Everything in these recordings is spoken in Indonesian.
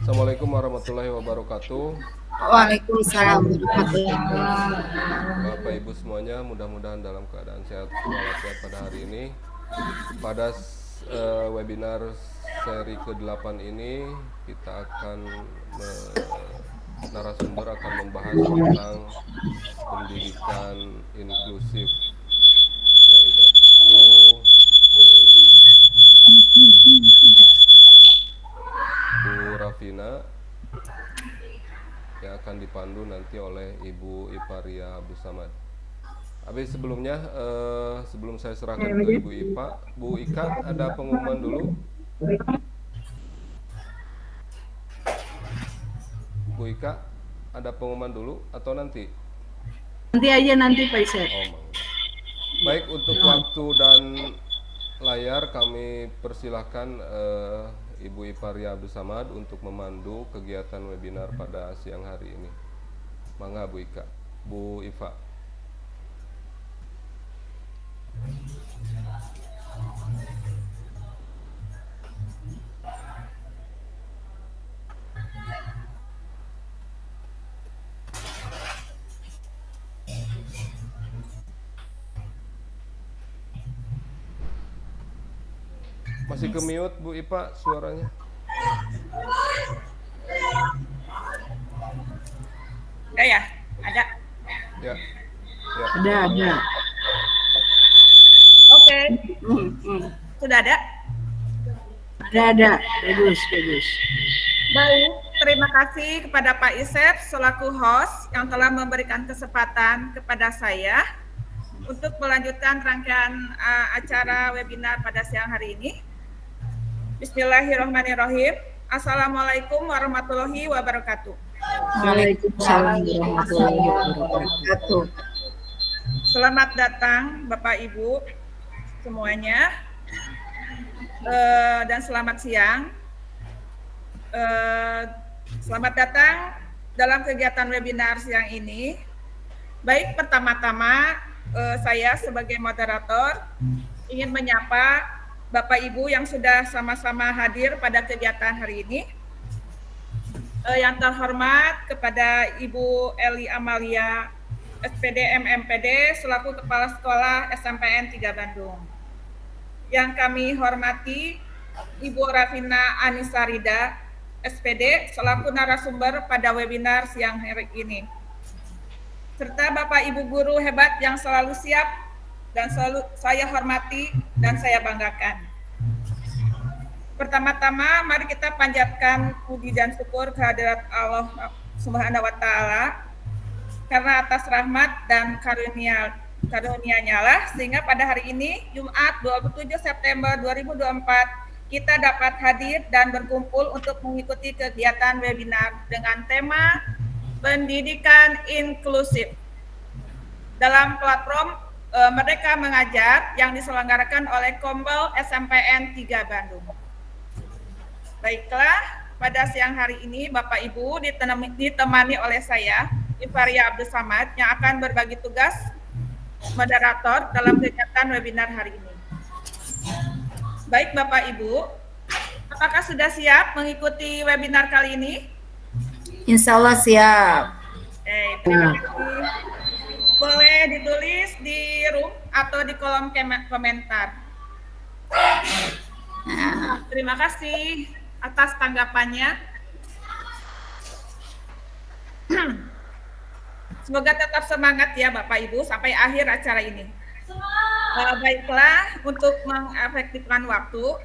Assalamualaikum warahmatullahi wabarakatuh. Waalaikumsalam warahmatullahi wabarakatuh. Bapak Ibu semuanya, mudah-mudahan dalam keadaan sehat walafiat pada hari ini. Pada webinar seri ke-8 ini kita akan narasumber akan membahas tentang pendidikan inklusif, yaitu Bu Rafina yang akan dipandu nanti oleh Ibu Iparia Abdus Samad. Habis sebelumnya, sebelum saya serahkan ke Ibu Ipa, Bu Ika ada pengumuman dulu. Bu Ika ada pengumuman dulu atau nanti? Nanti aja nanti Pak Isep. Oh, baik, untuk waktu dan layar kami persilahkan Ibu Iparia Abdus Samad untuk memandu kegiatan webinar pada siang hari ini. Mangga Bu Ika, Bu Iva. Masih ke mute Bu Ipa suaranya. Ya, ada. Ya. Ada. Oke. Sudah ada? Ada. Bagus. Baik, terima kasih kepada Pak Isep selaku host yang telah memberikan kesempatan kepada saya untuk melanjutkan rangkaian acara webinar pada siang hari ini. Bismillahirrahmanirrahim. Assalamualaikum warahmatullahi wabarakatuh. Waalaikumsalam warahmatullahi wabarakatuh. Selamat datang Bapak Ibu semuanya dan selamat siang. Selamat datang dalam kegiatan webinar siang ini. Baik, pertama-tama saya sebagai moderator ingin menyapa Bapak Ibu yang sudah sama-sama hadir pada kegiatan hari ini. Yang terhormat kepada Ibu Eli Amalia SPD MMPD selaku Kepala Sekolah SMPN 3 Bandung. Yang kami hormati Ibu Rafina Anisarida SPD selaku narasumber pada webinar siang hari ini. Serta Bapak Ibu guru hebat yang selalu siap dan selalu saya hormati dan saya banggakan. Pertama-tama mari kita panjatkan puji dan syukur kehadirat Allah Subhanahu wa taala karena atas rahmat dan karunia-Nya lah sehingga pada hari ini Jumat 27 September 2024 kita dapat hadir dan berkumpul untuk mengikuti kegiatan webinar dengan tema pendidikan inklusif dalam platform Merdeka Mengajar yang diselenggarakan oleh Kombel SMPN 3 Bandung. Baiklah, pada siang hari ini Bapak Ibu ditemani oleh saya, Iparia Abdus Samad, yang akan berbagi tugas moderator dalam kegiatan webinar hari ini. Baik Bapak Ibu, apakah sudah siap mengikuti webinar kali ini? Insya Allah siap. Terima kasih. Boleh ditulis di room atau di kolom komentar. Terima kasih atas tanggapannya. Semoga tetap semangat ya Bapak Ibu sampai akhir acara ini. Baiklah, untuk mengefektifkan waktu,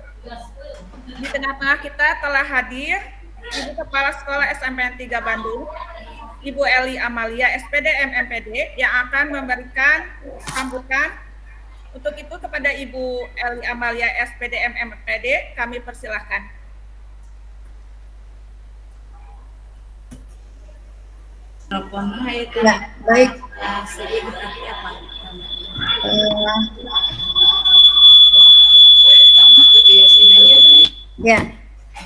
di tengah-tengah kita telah hadir Ibu Kepala Sekolah SMPN 3 Bandung, Ibu Eli Amalia SPD MMPD yang akan memberikan sambutan. Untuk itu kepada Ibu Eli Amalia SPD MMPD kami persilahkan. Ya, baik. Ya,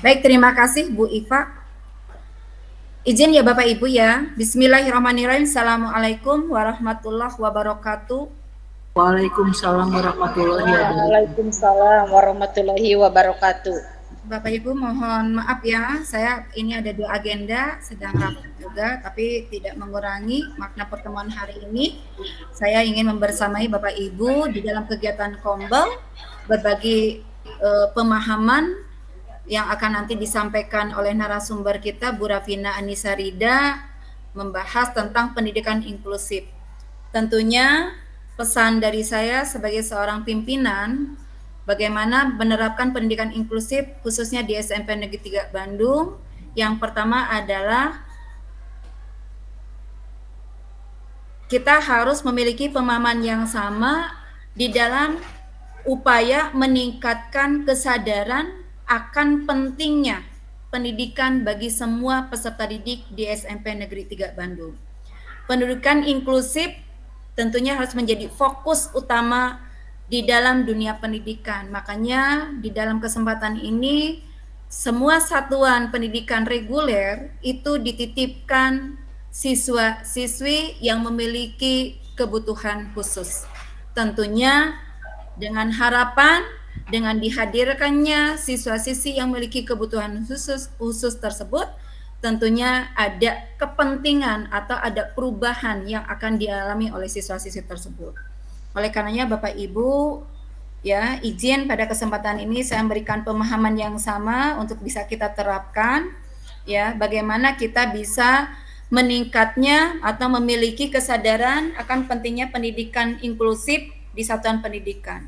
baik, terima kasih Bu Iva. Izin ya Bapak Ibu ya. Bismillahirrahmanirrahim. Assalamualaikum warahmatullahi wabarakatuh. Waalaikumsalam warahmatullahi wabarakatuh. Waalaikumsalam warahmatullahi wabarakatuh. Bapak Ibu mohon maaf ya, saya ini ada 2 agenda sedang rapat juga, tapi tidak mengurangi makna pertemuan hari ini. Saya ingin membersamai Bapak Ibu di dalam kegiatan Kombel, berbagi pemahaman yang akan nanti disampaikan oleh narasumber kita Bu Rafina Anissa Rida, membahas tentang pendidikan inklusif. Tentunya pesan dari saya sebagai seorang pimpinan, bagaimana menerapkan pendidikan inklusif khususnya di SMP Negeri 3 Bandung. Yang pertama adalah kita harus memiliki pemahaman yang sama di dalam upaya meningkatkan kesadaran akan pentingnya pendidikan bagi semua peserta didik di SMP Negeri 3 Bandung. Pendidikan inklusif tentunya harus menjadi fokus utama di dalam dunia pendidikan. Makanya di dalam kesempatan ini semua satuan pendidikan reguler itu dititipkan siswa-siswi yang memiliki kebutuhan khusus. Tentunya dengan harapan dengan dihadirkannya siswa-siswi yang memiliki kebutuhan khusus tersebut, tentunya ada kepentingan atau ada perubahan yang akan dialami oleh siswa-siswi tersebut. Oleh karenanya Bapak Ibu, ya izin pada kesempatan ini saya memberikan pemahaman yang sama untuk bisa kita terapkan, ya bagaimana kita bisa meningkatnya atau memiliki kesadaran akan pentingnya pendidikan inklusif di satuan pendidikan.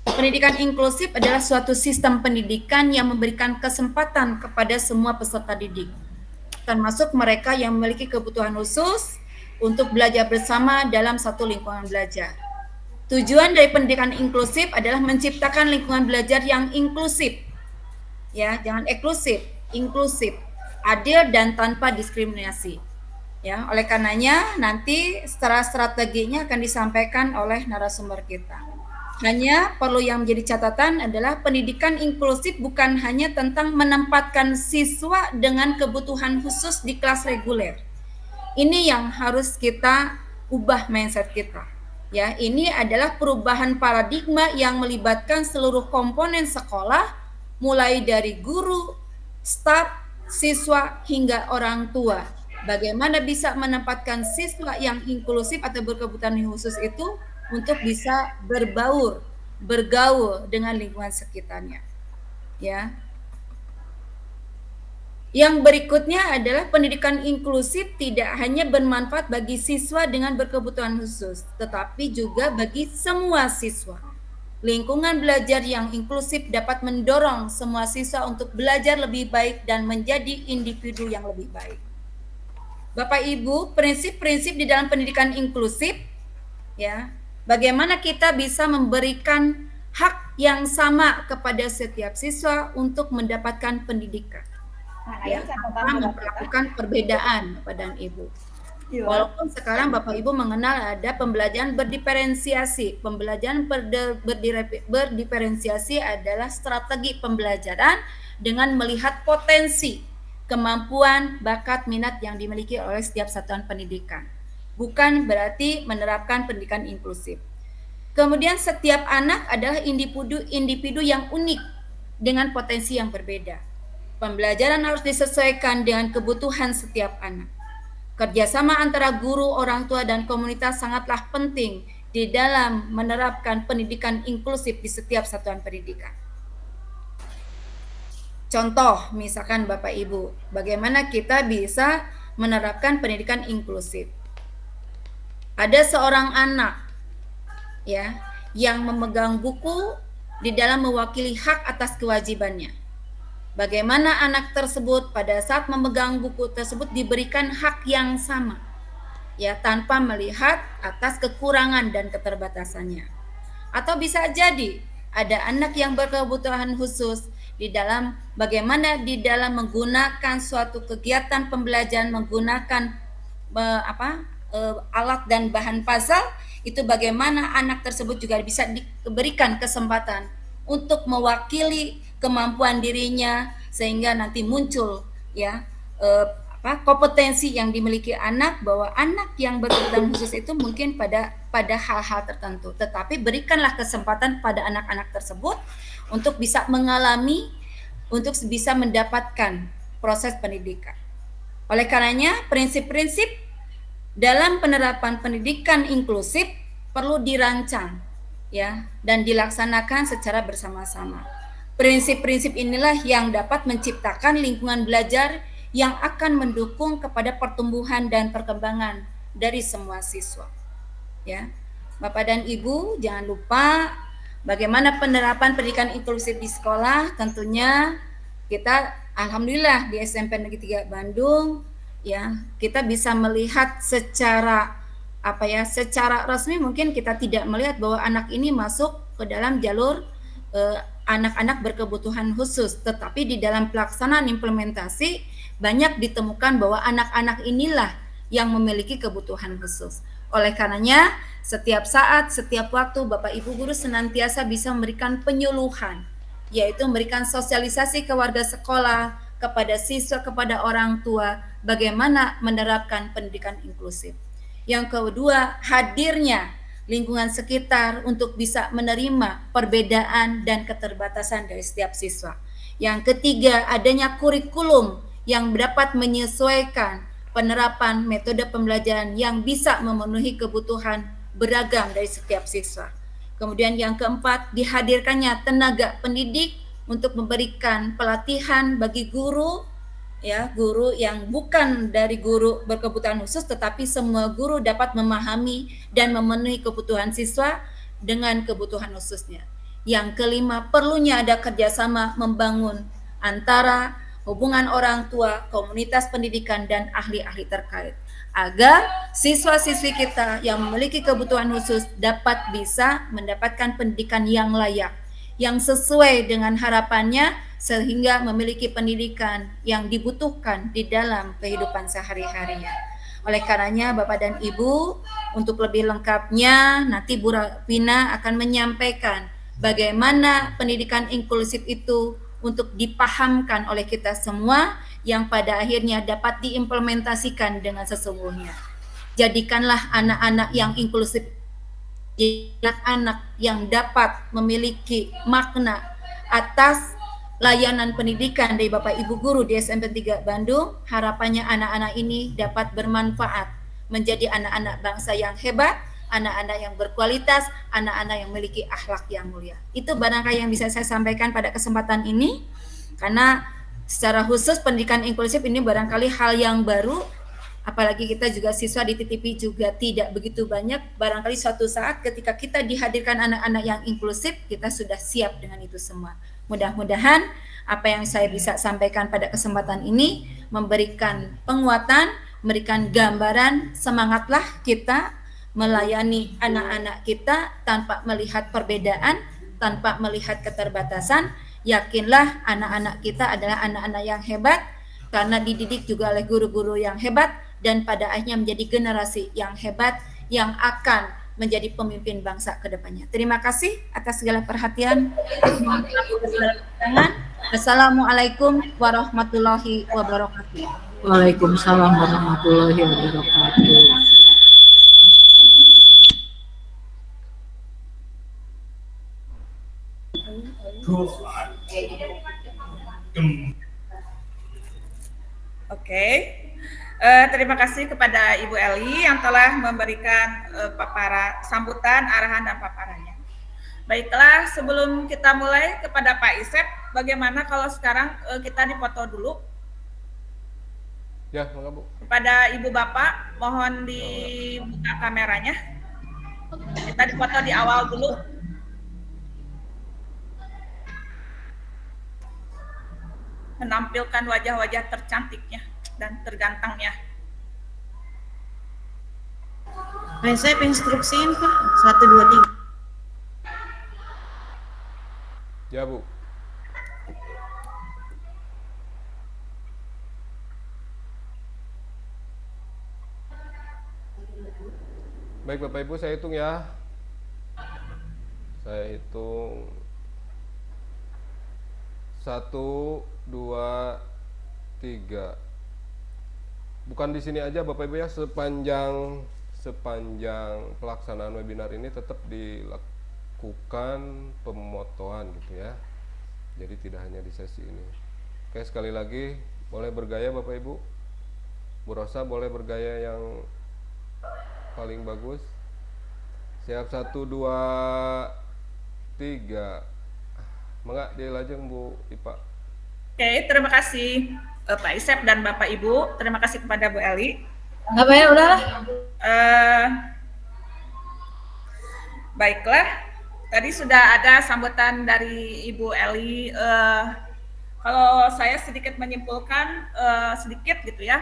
Pendidikan inklusif adalah suatu sistem pendidikan yang memberikan kesempatan kepada semua peserta didik, termasuk mereka yang memiliki kebutuhan khusus untuk belajar bersama dalam satu lingkungan belajar. Tujuan dari pendidikan inklusif adalah menciptakan lingkungan belajar yang inklusif, ya, jangan eksklusif, inklusif, adil dan tanpa diskriminasi. Ya, oleh karenanya nanti strateginya akan disampaikan oleh narasumber kita. Hanya perlu yang menjadi catatan adalah pendidikan inklusif bukan hanya tentang menempatkan siswa dengan kebutuhan khusus di kelas reguler. Ini yang harus kita ubah mindset kita. Ya, ini adalah perubahan paradigma yang melibatkan seluruh komponen sekolah, mulai dari guru, staf, siswa hingga orang tua. Bagaimana bisa menempatkan siswa yang inklusif atau berkebutuhan khusus itu untuk bisa bergaul dengan lingkungan sekitarnya. Ya. Yang berikutnya adalah pendidikan inklusif tidak hanya bermanfaat bagi siswa dengan berkebutuhan khusus, tetapi juga bagi semua siswa. Lingkungan belajar yang inklusif dapat mendorong semua siswa untuk belajar lebih baik dan menjadi individu yang lebih baik. Bapak Ibu, prinsip-prinsip di dalam pendidikan inklusif, ya, bagaimana kita bisa memberikan hak yang sama kepada setiap siswa untuk mendapatkan pendidikan, ya, tanpa memperlakukan perbedaan Bapak dan Ibu. Walaupun sekarang Bapak Ibu mengenal ada pembelajaran berdiferensiasi. Pembelajaran berdiferensiasi adalah strategi pembelajaran dengan melihat potensi, kemampuan, bakat, minat yang dimiliki oleh setiap satuan pendidikan. Bukan berarti menerapkan pendidikan inklusif. Kemudian setiap anak adalah individu yang unik dengan potensi yang berbeda. Pembelajaran harus disesuaikan dengan kebutuhan setiap anak. Kerjasama antara guru, orang tua, dan komunitas sangatlah penting di dalam menerapkan pendidikan inklusif di setiap satuan pendidikan. Contoh, misalkan Bapak Ibu, bagaimana kita bisa menerapkan pendidikan inklusif. Ada seorang anak, ya, yang memegang buku di dalam mewakili hak atas kewajibannya. Bagaimana anak tersebut pada saat memegang buku tersebut diberikan hak yang sama, ya, tanpa melihat atas kekurangan dan keterbatasannya. Atau bisa jadi ada anak yang berkebutuhan khusus di dalam bagaimana di dalam menggunakan suatu kegiatan pembelajaran menggunakan alat dan bahan puzzle, itu bagaimana anak tersebut juga bisa diberikan kesempatan untuk mewakili kemampuan dirinya sehingga nanti muncul, ya, kompetensi yang dimiliki anak, bahwa anak yang berkebutuhan khusus itu mungkin pada hal-hal tertentu, tetapi berikanlah kesempatan pada anak-anak tersebut untuk bisa mengalami untuk bisa mendapatkan proses pendidikan. Oleh karenanya, prinsip-prinsip dalam penerapan pendidikan inklusif perlu dirancang ya dan dilaksanakan secara bersama-sama. Prinsip-prinsip inilah yang dapat menciptakan lingkungan belajar yang akan mendukung kepada pertumbuhan dan perkembangan dari semua siswa. Ya. Bapak dan Ibu, jangan lupa bagaimana penerapan pendidikan inklusif di sekolah. Tentunya kita alhamdulillah di SMP Negeri 3 Bandung ya, kita bisa melihat secara secara resmi mungkin kita tidak melihat bahwa anak ini masuk ke dalam jalur anak-anak berkebutuhan khusus, tetapi di dalam pelaksanaan implementasi banyak ditemukan bahwa anak-anak inilah yang memiliki kebutuhan khusus. Oleh karenanya, setiap saat, setiap waktu Bapak Ibu guru senantiasa bisa memberikan penyuluhan, yaitu memberikan sosialisasi ke warga sekolah, kepada siswa, kepada orang tua, bagaimana menerapkan pendidikan inklusif. Yang kedua, hadirnya lingkungan sekitar untuk bisa menerima perbedaan dan keterbatasan dari setiap siswa. Yang ketiga, adanya kurikulum yang dapat menyesuaikan penerapan metode pembelajaran yang bisa memenuhi kebutuhan beragam dari setiap siswa. Kemudian yang keempat, dihadirkannya tenaga pendidik untuk memberikan pelatihan bagi guru ya, guru yang bukan dari guru berkebutuhan khusus, tetapi semua guru dapat memahami dan memenuhi kebutuhan siswa dengan kebutuhan khususnya. Yang kelima, perlunya ada kerjasama membangun antara hubungan orang tua, komunitas pendidikan, dan ahli-ahli terkait, agar siswa-siswi kita yang memiliki kebutuhan khusus dapat bisa mendapatkan pendidikan yang layak, yang sesuai dengan harapannya, sehingga memiliki pendidikan yang dibutuhkan di dalam kehidupan sehari-harinya. Oleh karenanya Bapak dan Ibu, untuk lebih lengkapnya nanti Bu Vina akan menyampaikan bagaimana pendidikan inklusif itu untuk dipahamkan oleh kita semua, yang pada akhirnya dapat diimplementasikan dengan sesungguhnya. Jadikanlah anak-anak yang inklusif anak-anak yang dapat memiliki makna atas layanan pendidikan dari Bapak Ibu guru di SMP 3 Bandung. Harapannya anak-anak ini dapat bermanfaat menjadi anak-anak bangsa yang hebat, anak-anak yang berkualitas, anak-anak yang memiliki akhlak yang mulia. Itu barangkali yang bisa saya sampaikan pada kesempatan ini, karena secara khusus pendidikan inklusif ini barangkali hal yang baru, apalagi kita juga siswa di TTP juga tidak begitu banyak. Barangkali suatu saat ketika kita dihadirkan anak-anak yang inklusif, kita sudah siap dengan itu semua. Mudah-mudahan apa yang saya bisa sampaikan pada kesempatan ini memberikan penguatan, memberikan gambaran, semangatlah kita melayani anak-anak kita tanpa melihat perbedaan, tanpa melihat keterbatasan. Yakinlah anak-anak kita adalah anak-anak yang hebat, karena dididik juga oleh guru-guru yang hebat, dan pada akhirnya menjadi generasi yang hebat yang akan menjadi pemimpin bangsa ke depannya. Terima kasih atas segala perhatian. Assalamualaikum warahmatullahi wabarakatuh. Waalaikumsalam warahmatullahi wabarakatuh. Oke. Terima kasih kepada Ibu Eli yang telah memberikan paparan, sambutan, arahan, dan paparannya. Baiklah, sebelum kita mulai kepada Pak Isep, bagaimana kalau sekarang kita dipoto dulu? Ya, monggo Bu. Kepada Ibu Bapak, mohon dibuka kameranya. Kita dipoto di awal dulu. Menampilkan wajah-wajah tercantiknya dan tergantangnya. Saya instruksiin Pak, 1, 2, 3. Ya Bu. Baik Bapak Ibu, saya hitung ya. Saya hitung 1, 2, 3. Bukan di sini aja Bapak Ibu ya, sepanjang pelaksanaan webinar ini tetap dilakukan pemotoan gitu ya. Jadi tidak hanya di sesi ini. Oke, sekali lagi boleh bergaya Bapak Ibu. Bu Rosa boleh bergaya yang paling bagus. Siap, 1, 2, 3. Mangga dilajeng Bu Ipa. Oke, terima kasih Pak Isep dan Bapak Ibu. Terima kasih kepada Bu Eli. Nggak bayar, udahlah. Baiklah, tadi sudah ada sambutan dari Ibu Eli. Kalau saya sedikit menyimpulkan sedikit gitu ya,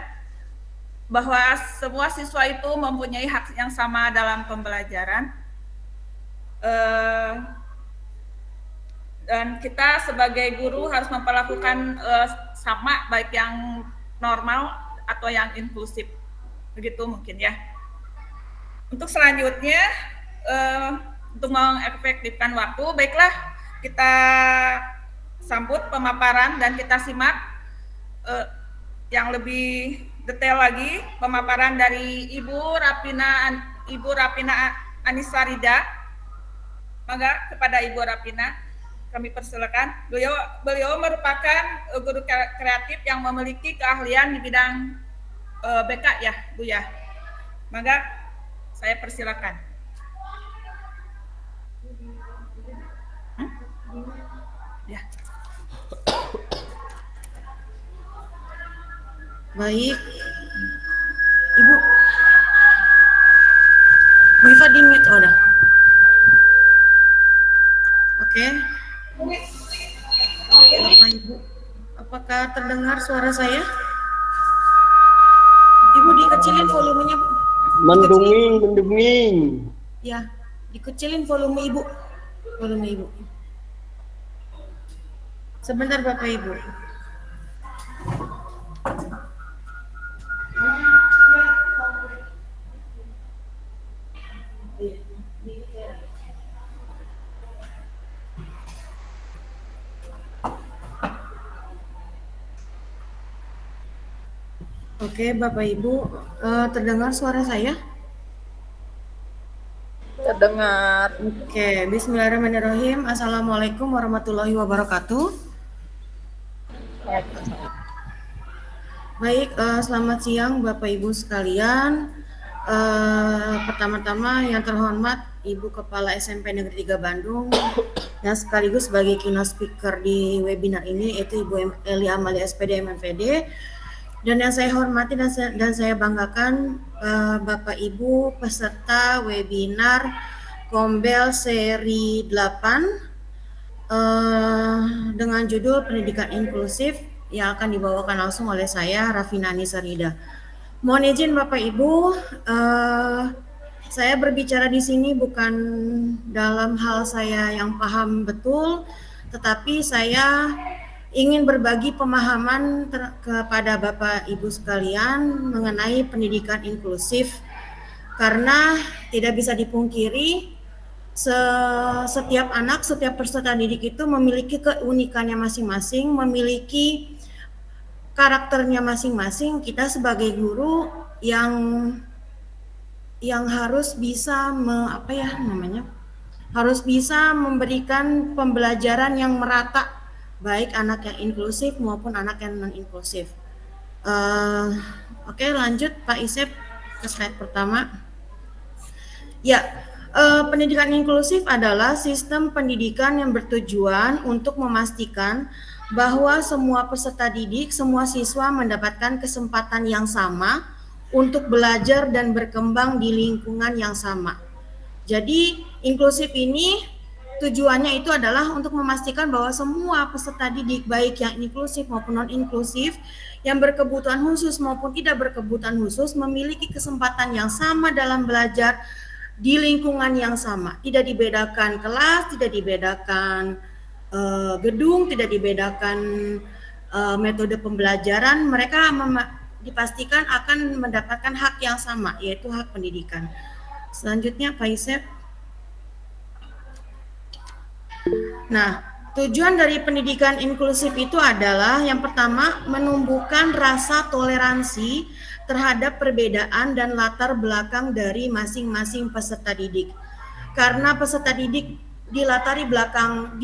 bahwa semua siswa itu mempunyai hak yang sama dalam pembelajaran. Dan kita sebagai guru harus memperlakukan sama, baik yang normal atau yang inklusif. Begitu mungkin ya. Untuk selanjutnya, untuk mengefektifkan waktu, baiklah kita sambut pemaparan dan kita simak yang lebih detail lagi pemaparan dari Ibu Rapina Anisarida. Maka kepada Ibu Rapina kami persilakan. Beliau merupakan guru kreatif yang memiliki keahlian di bidang BK ya, Bu ya. Maka saya persilakan. Ya. Baik. Ibu. Bu Iva di mute, oh dah. Oke. Bapak Ibu, apakah terdengar suara saya? Ibu dikecilin volumenya, Bu. Mendunging. Ya, dikecilin volume Ibu. Volume Ibu. Sebentar Bapak Ibu. Oke, Bapak Ibu, terdengar suara saya? Terdengar. Oke, bismillahirrahmanirrahim. Assalamualaikum warahmatullahi wabarakatuh. Baik, selamat siang Bapak Ibu sekalian. Pertama-tama yang terhormat Ibu Kepala SMP Negeri 3 Bandung yang sekaligus sebagai keynote speaker di webinar ini, yaitu Ibu Eli Amalia SPD MNPD. Dan yang saya hormati dan saya banggakan Bapak Ibu peserta webinar Kombel seri 8 dengan judul Pendidikan Inklusif yang akan dibawakan langsung oleh saya, Rafina Anisarida. Mohon izin Bapak Ibu, saya berbicara di sini bukan dalam hal saya yang paham betul, tetapi saya ingin berbagi pemahaman kepada Bapak Ibu sekalian mengenai pendidikan inklusif, karena tidak bisa dipungkiri setiap anak, setiap peserta didik itu memiliki keunikannya masing-masing, memiliki karakternya masing-masing. Kita sebagai guru yang harus bisa harus bisa memberikan pembelajaran yang merata, baik anak yang inklusif maupun anak yang non-inklusif. Oke, lanjut Pak Isep ke slide pertama. Ya, pendidikan inklusif adalah sistem pendidikan yang bertujuan untuk memastikan bahwa semua peserta didik, semua siswa mendapatkan kesempatan yang sama untuk belajar dan berkembang di lingkungan yang sama. Jadi, inklusif ini tujuannya itu adalah untuk memastikan bahwa semua peserta didik, baik yang inklusif maupun non-inklusif, yang berkebutuhan khusus maupun tidak berkebutuhan khusus, memiliki kesempatan yang sama dalam belajar di lingkungan yang sama. Tidak dibedakan kelas, tidak dibedakan gedung, tidak dibedakan metode pembelajaran. Mereka dipastikan akan mendapatkan hak yang sama, yaitu hak pendidikan. Selanjutnya Pak Isep. Nah, tujuan dari pendidikan inklusif itu adalah yang pertama, menumbuhkan rasa toleransi terhadap perbedaan dan latar belakang dari masing-masing peserta didik. Karena peserta didik di latar belakang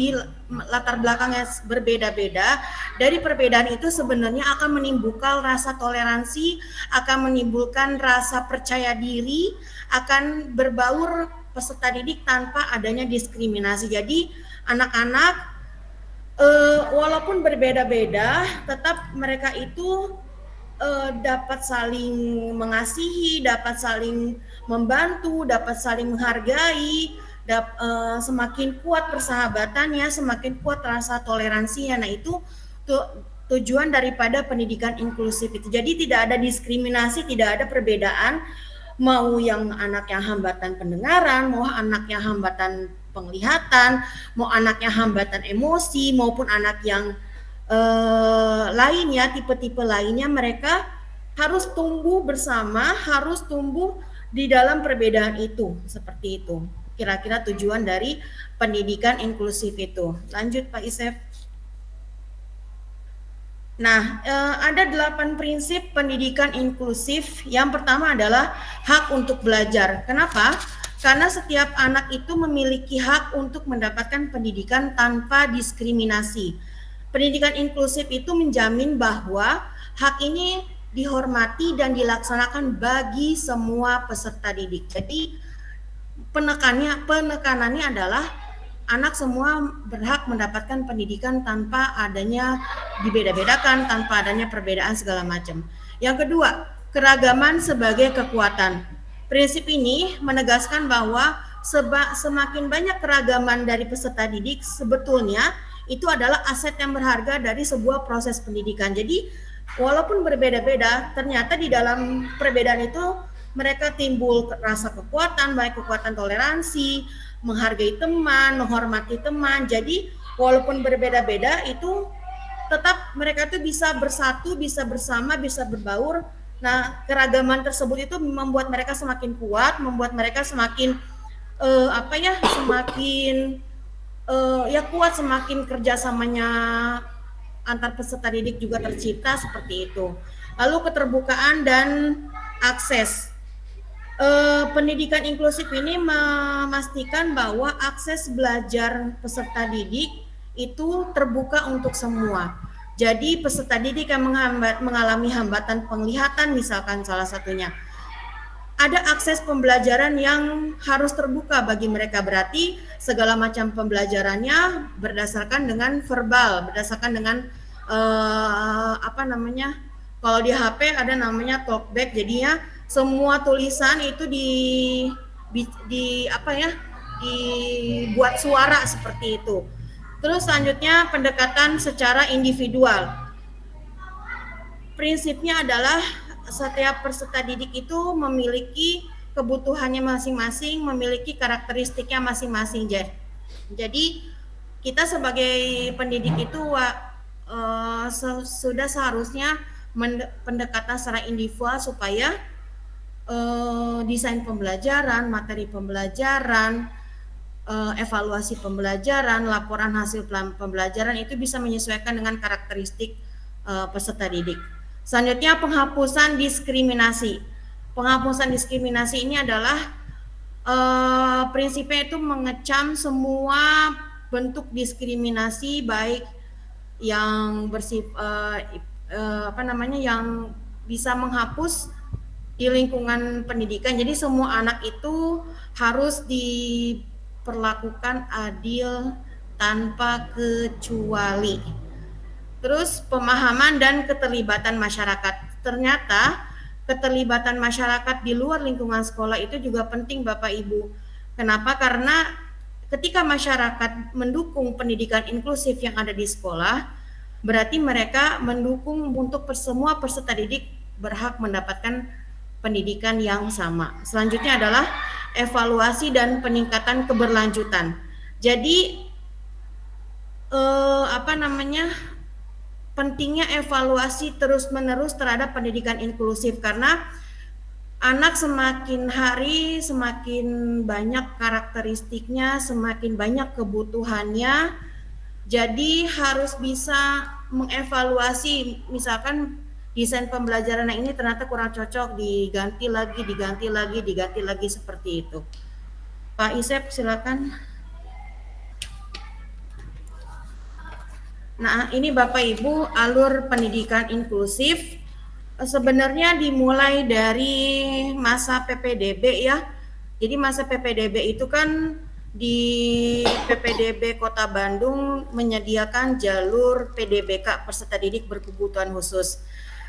yang berbeda-beda. Dari perbedaan itu sebenarnya akan menimbulkan rasa toleransi, akan menimbulkan rasa percaya diri, akan berbaur peserta didik tanpa adanya diskriminasi. Jadi anak-anak walaupun berbeda-beda, tetap mereka itu dapat saling mengasihi, dapat saling membantu, dapat saling menghargai, semakin kuat persahabatannya, semakin kuat rasa toleransinya. Nah itu tujuan daripada pendidikan inklusif itu. Jadi tidak ada diskriminasi, tidak ada perbedaan, mau yang anak yang hambatan pendengaran, mau anak yang hambatan penglihatan, mau anak yang hambatan emosi, maupun anak yang lainnya, tipe-tipe lainnya, mereka harus tumbuh bersama, harus tumbuh di dalam perbedaan itu, seperti itu. Kira-kira tujuan dari pendidikan inklusif itu. Lanjut Pak Isef. Nah, ada 8 prinsip pendidikan inklusif. Yang pertama adalah hak untuk belajar. Kenapa? Karena setiap anak itu memiliki hak untuk mendapatkan pendidikan tanpa diskriminasi. Pendidikan inklusif itu menjamin bahwa hak ini dihormati dan dilaksanakan bagi semua peserta didik. Jadi penekanannya adalah anak semua berhak mendapatkan pendidikan tanpa adanya dibeda-bedakan, tanpa adanya perbedaan segala macam. Yang kedua, keragaman sebagai kekuatan. Prinsip ini menegaskan bahwa semakin banyak keragaman dari peserta didik, sebetulnya itu adalah aset yang berharga dari sebuah proses pendidikan. Jadi walaupun berbeda-beda, ternyata di dalam perbedaan itu mereka timbul rasa kekuatan, baik kekuatan toleransi, menghargai teman, menghormati teman. Jadi walaupun berbeda-beda itu tetap mereka itu bisa bersatu, bisa bersama, bisa berbaur. Nah, keragaman tersebut itu membuat mereka semakin kuat, membuat mereka semakin semakin kuat, semakin kerjasamanya antar peserta didik juga tercipta seperti itu. Lalu keterbukaan dan akses. Pendidikan inklusif ini memastikan bahwa akses belajar peserta didik itu terbuka untuk semua. Jadi peserta didik yang mengalami hambatan penglihatan misalkan salah satunya, ada akses pembelajaran yang harus terbuka bagi mereka, berarti segala macam pembelajarannya berdasarkan dengan verbal, berdasarkan dengan kalau di HP ada namanya talkback, jadinya semua tulisan itu dibuat suara seperti itu. Terus selanjutnya pendekatan secara individual. Prinsipnya adalah setiap peserta didik itu memiliki kebutuhannya masing-masing, memiliki karakteristiknya masing-masing. Jadi kita sebagai pendidik itu sudah seharusnya pendekatan secara individual supaya desain pembelajaran, materi pembelajaran, evaluasi pembelajaran, laporan hasil pembelajaran itu bisa menyesuaikan dengan karakteristik peserta didik. Selanjutnya penghapusan diskriminasi. Penghapusan diskriminasi ini adalah prinsipnya itu mengecam semua bentuk diskriminasi, baik yang yang bisa menghapus di lingkungan pendidikan. Jadi semua anak itu harus diperlakukan adil tanpa kecuali. Terus pemahaman dan keterlibatan masyarakat. Ternyata keterlibatan masyarakat di luar lingkungan sekolah itu juga penting Bapak Ibu. Kenapa? Karena ketika masyarakat mendukung pendidikan inklusif yang ada di sekolah, berarti mereka mendukung untuk semua peserta didik berhak mendapatkan pendidikan yang sama. Selanjutnya adalah evaluasi dan peningkatan keberlanjutan. Jadi pentingnya evaluasi terus-menerus terhadap pendidikan inklusif, karena anak semakin hari semakin banyak karakteristiknya, semakin banyak kebutuhannya. Jadi harus bisa mengevaluasi, misalkan desain pembelajaran ini ternyata kurang cocok, diganti lagi seperti itu. Pak Isep silakan. Nah, ini Bapak Ibu alur pendidikan inklusif sebenarnya dimulai dari masa PPDB ya. Jadi masa PPDB itu kan di PPDB Kota Bandung menyediakan jalur PDBK peserta didik berkebutuhan khusus.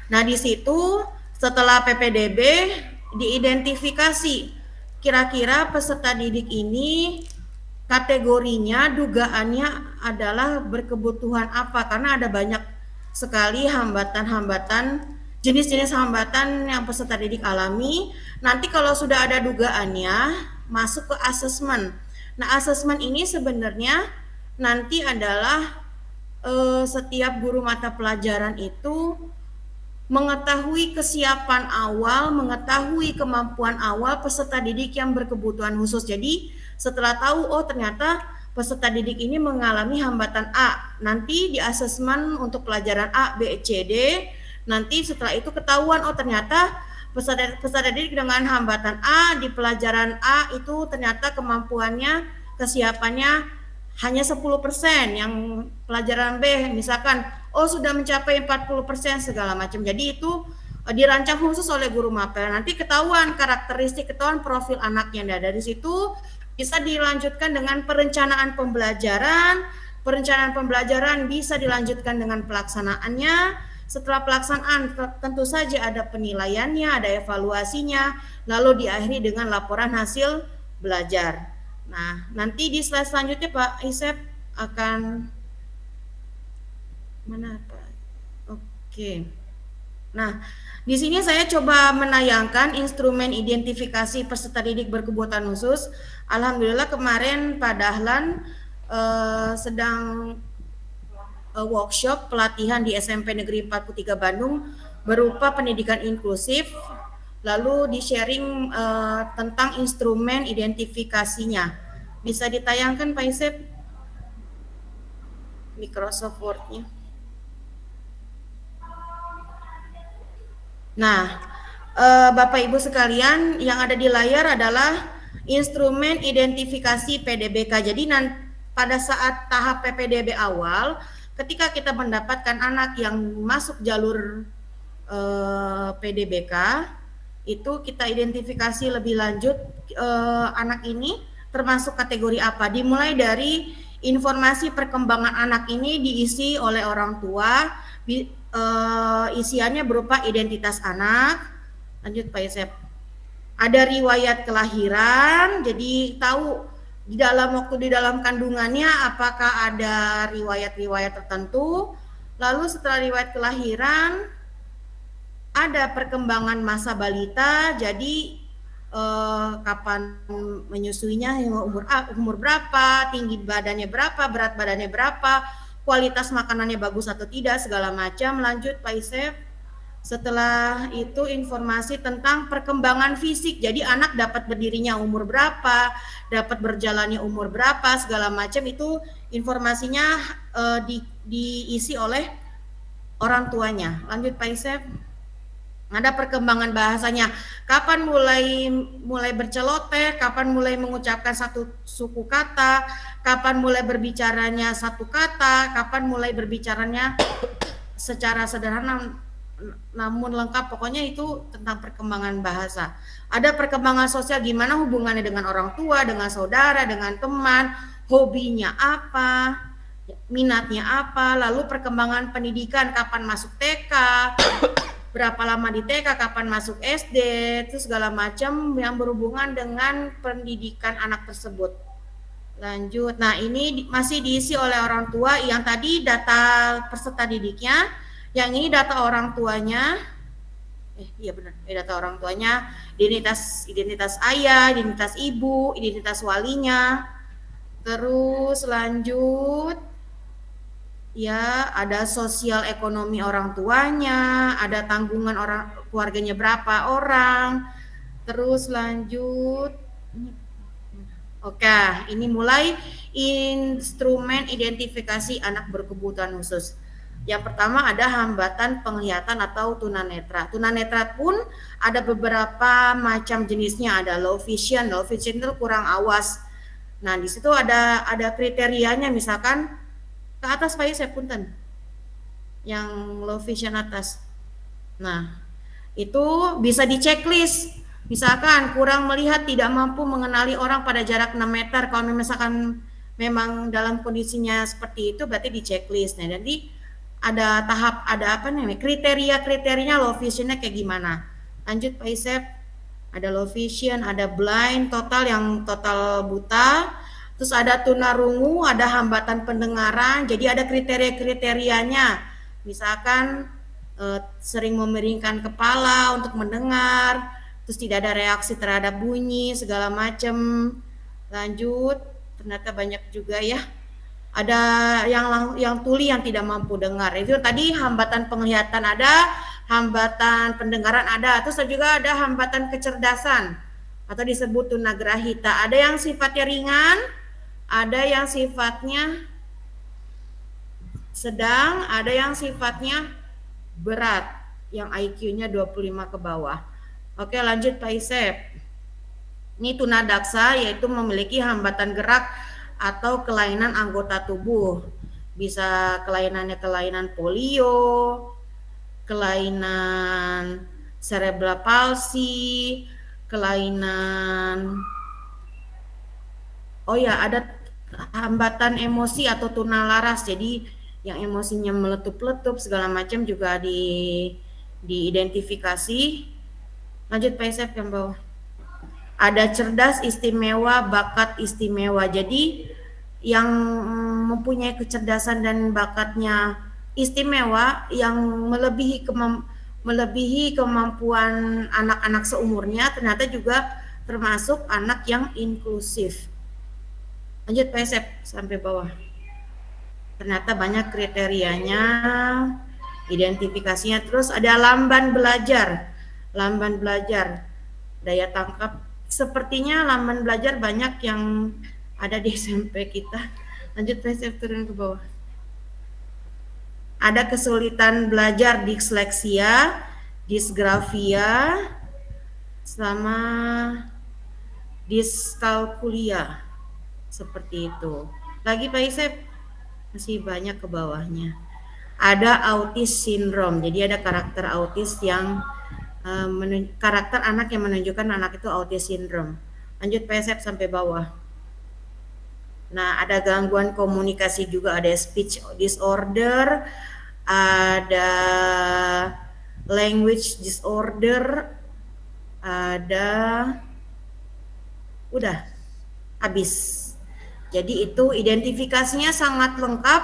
Nah, di situ setelah PPDB diidentifikasi kira-kira peserta didik ini kategorinya, dugaannya adalah berkebutuhan apa, karena ada banyak sekali hambatan-hambatan, jenis-jenis hambatan yang peserta didik alami. Nanti kalau sudah ada dugaannya, masuk ke asesmen. Nah, asesmen ini sebenarnya nanti adalah setiap guru mata pelajaran itu mengetahui kesiapan awal, mengetahui kemampuan awal peserta didik yang berkebutuhan khusus. Jadi setelah tahu, oh ternyata peserta didik ini mengalami hambatan A, nanti di asesmen untuk pelajaran A, B, C, D, nanti setelah itu ketahuan, oh ternyata peserta didik dengan hambatan A di pelajaran A itu ternyata kemampuannya, kesiapannya hanya 10%, yang pelajaran B misalkan oh sudah mencapai 40% segala macam. Jadi itu dirancang khusus oleh guru mapel. Nanti ketahuan karakteristik, ketahuan profil anaknya. Nah, dari situ bisa dilanjutkan dengan perencanaan pembelajaran. Perencanaan pembelajaran bisa dilanjutkan dengan pelaksanaannya. Setelah pelaksanaan tentu saja ada penilaiannya, ada evaluasinya, lalu diakhiri dengan laporan hasil belajar. Nah, nanti di slide selanjutnya Pak Isep akan mana Pak? Oke. Nah, di sini saya coba menayangkan instrumen identifikasi peserta didik berkebutuhan khusus. Alhamdulillah kemarin Pak Dahlan sedang workshop pelatihan di SMP Negeri 43 Bandung berupa pendidikan inklusif. Lalu di-sharing tentang instrumen identifikasinya. Bisa ditayangkan Pak Isep Microsoft Word-nya. Nah, Bapak Ibu sekalian, yang ada di layar adalah instrumen identifikasi PDBK. Jadi pada saat tahap PPDB awal, ketika kita mendapatkan anak yang masuk jalur PDBK, itu kita identifikasi lebih lanjut anak ini termasuk kategori apa. Dimulai dari informasi perkembangan anak ini diisi oleh orang tua, isiannya berupa identitas anak. Lanjut Pak Isep. Ada riwayat kelahiran, jadi tahu di dalam kandungannya apakah ada riwayat-riwayat tertentu. Lalu setelah riwayat kelahiran ada perkembangan masa balita, jadi kapan menyusuinya, umur berapa, tinggi badannya berapa, berat badannya berapa, kualitas makanannya bagus atau tidak, segala macam. Lanjut Pak Isep. Setelah itu informasi tentang perkembangan fisik, jadi anak dapat berdirinya umur berapa, dapat berjalannya umur berapa, segala macam itu informasinya diisi oleh orang tuanya. Lanjut Pak Isep. Ada perkembangan bahasanya, kapan mulai berceloteh, kapan mulai mengucapkan satu suku kata, kapan mulai berbicaranya satu kata, kapan mulai berbicaranya secara sederhana namun lengkap, pokoknya itu tentang perkembangan bahasa. Ada perkembangan sosial, gimana hubungannya dengan orang tua, dengan saudara, dengan teman, hobinya apa, minatnya apa, lalu perkembangan pendidikan, kapan masuk TK, berapa lama di TK, kapan masuk SD, itu segala macam yang berhubungan dengan pendidikan anak tersebut. Lanjut, nah ini masih diisi oleh orang tua, yang tadi data peserta didiknya, yang ini data orang tuanya, iya benar, data orang tuanya, identitas ayah, identitas ibu, identitas walinya, terus lanjut, ya ada sosial ekonomi orang tuanya, ada tanggungan orang keluarganya berapa orang, terus lanjut. Oke, ini mulai instrumen identifikasi anak berkebutuhan khusus. Yang pertama ada hambatan penglihatan atau tunanetra. Tunanetra pun ada beberapa macam jenisnya, ada low vision itu kurang awas. Nah, di situ ada kriterianya, misalkan ke atas Pak Isep punten. yang low vision atas. Nah, itu bisa di checklist. Misalkan kurang melihat, tidak mampu mengenali orang pada jarak 6 meter. Kalau misalkan memang dalam kondisinya seperti itu, berarti di checklist. Nah, jadi ada kriteria-kriterianya low visionnya kayak gimana. Lanjut Pak Isep. Ada low vision, ada blind, total buta. Terus ada tunarungu, ada hambatan pendengaran. Jadi ada kriteria-kriterianya. Misalkan sering memiringkan kepala untuk mendengar, terus tidak ada reaksi terhadap bunyi segala macam. Lanjut, ternyata banyak juga ya. Ada yang tuli yang tidak mampu dengar. Itu tadi hambatan penglihatan ada, hambatan pendengaran ada, terus juga ada hambatan kecerdasan atau disebut tunagrahita. Ada yang sifatnya ringan, ada yang sifatnya sedang, ada yang sifatnya berat, yang IQ-nya 25 ke bawah. Oke, lanjut Pak Isep. Ini tunadaksa, yaitu memiliki hambatan gerak atau kelainan anggota tubuh. Bisa kelainan polio, kelainan cerebral palsy, kelainan ada hambatan emosi atau tunalaras. Jadi yang emosinya meletup-letup segala macam juga diidentifikasi. Lanjut Pak Isep yang bawah. Ada cerdas istimewa, bakat istimewa. Jadi yang mempunyai kecerdasan dan bakatnya istimewa yang melebihi kemampuan anak-anak seumurnya, ternyata juga termasuk anak yang inklusif. Lanjut Pak Isep sampai bawah. Ternyata banyak kriterianya, identifikasinya. Terus ada lamban belajar, daya tangkap. Sepertinya lamban belajar banyak yang ada di SMP kita. Lanjut Pak, turun ke bawah. Ada kesulitan belajar, disleksia, disgrafia, sama diskalkulia, seperti itu. Lagi Pak Isep, masih banyak ke bawahnya. Ada autis sindrom, jadi ada karakter autis yang karakter anak yang menunjukkan anak itu autis sindrom. Lanjut Pak Isep sampai bawah. Nah, ada gangguan komunikasi juga, ada speech disorder, ada language disorder, ada udah habis. Jadi itu identifikasinya sangat lengkap,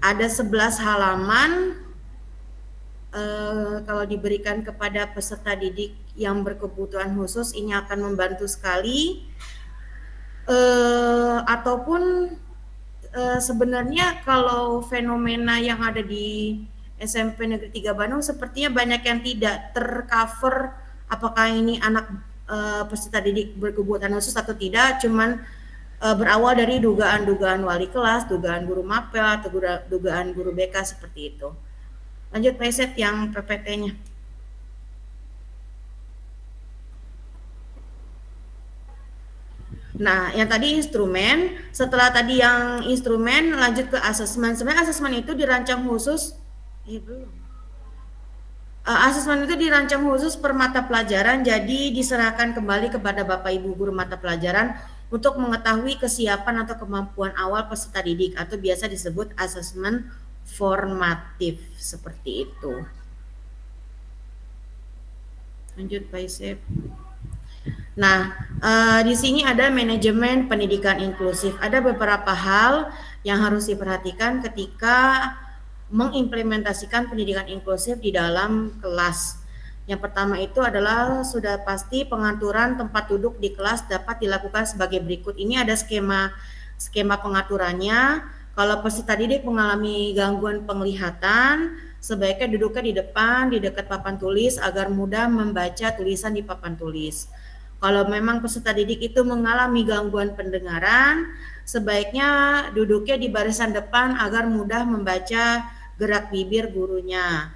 ada 11 halaman. Kalau diberikan kepada peserta didik yang berkebutuhan khusus, ini akan membantu sekali. Ataupun sebenarnya kalau fenomena yang ada di SMP Negeri 3 Bandung sepertinya banyak yang tidak tercover, apakah ini anak peserta didik berkebutuhan khusus atau tidak, cuman berawal dari dugaan-dugaan wali kelas, dugaan guru mapel, atau dugaan guru BK seperti itu. Lanjut Pak Isep yang PPT-nya. Nah, yang tadi instrumen, setelah tadi yang instrumen lanjut ke asesmen. Sebenarnya asesmen itu dirancang khusus, asesmen itu dirancang khusus per mata pelajaran, jadi diserahkan kembali kepada Bapak Ibu guru mata pelajaran untuk mengetahui kesiapan atau kemampuan awal peserta didik, atau biasa disebut asesmen formatif, seperti itu. Lanjut Pak Isep. Nah, di sini ada manajemen pendidikan inklusif. Ada beberapa hal yang harus diperhatikan ketika mengimplementasikan pendidikan inklusif di dalam kelas. Yang pertama itu adalah sudah pasti pengaturan tempat duduk di kelas dapat dilakukan sebagai berikut. Ini ada skema pengaturannya. Kalau peserta didik mengalami gangguan penglihatan, sebaiknya duduknya di depan, di dekat papan tulis agar mudah membaca tulisan di papan tulis. Kalau memang peserta didik itu mengalami gangguan pendengaran, sebaiknya duduknya di barisan depan agar mudah membaca gerak bibir gurunya.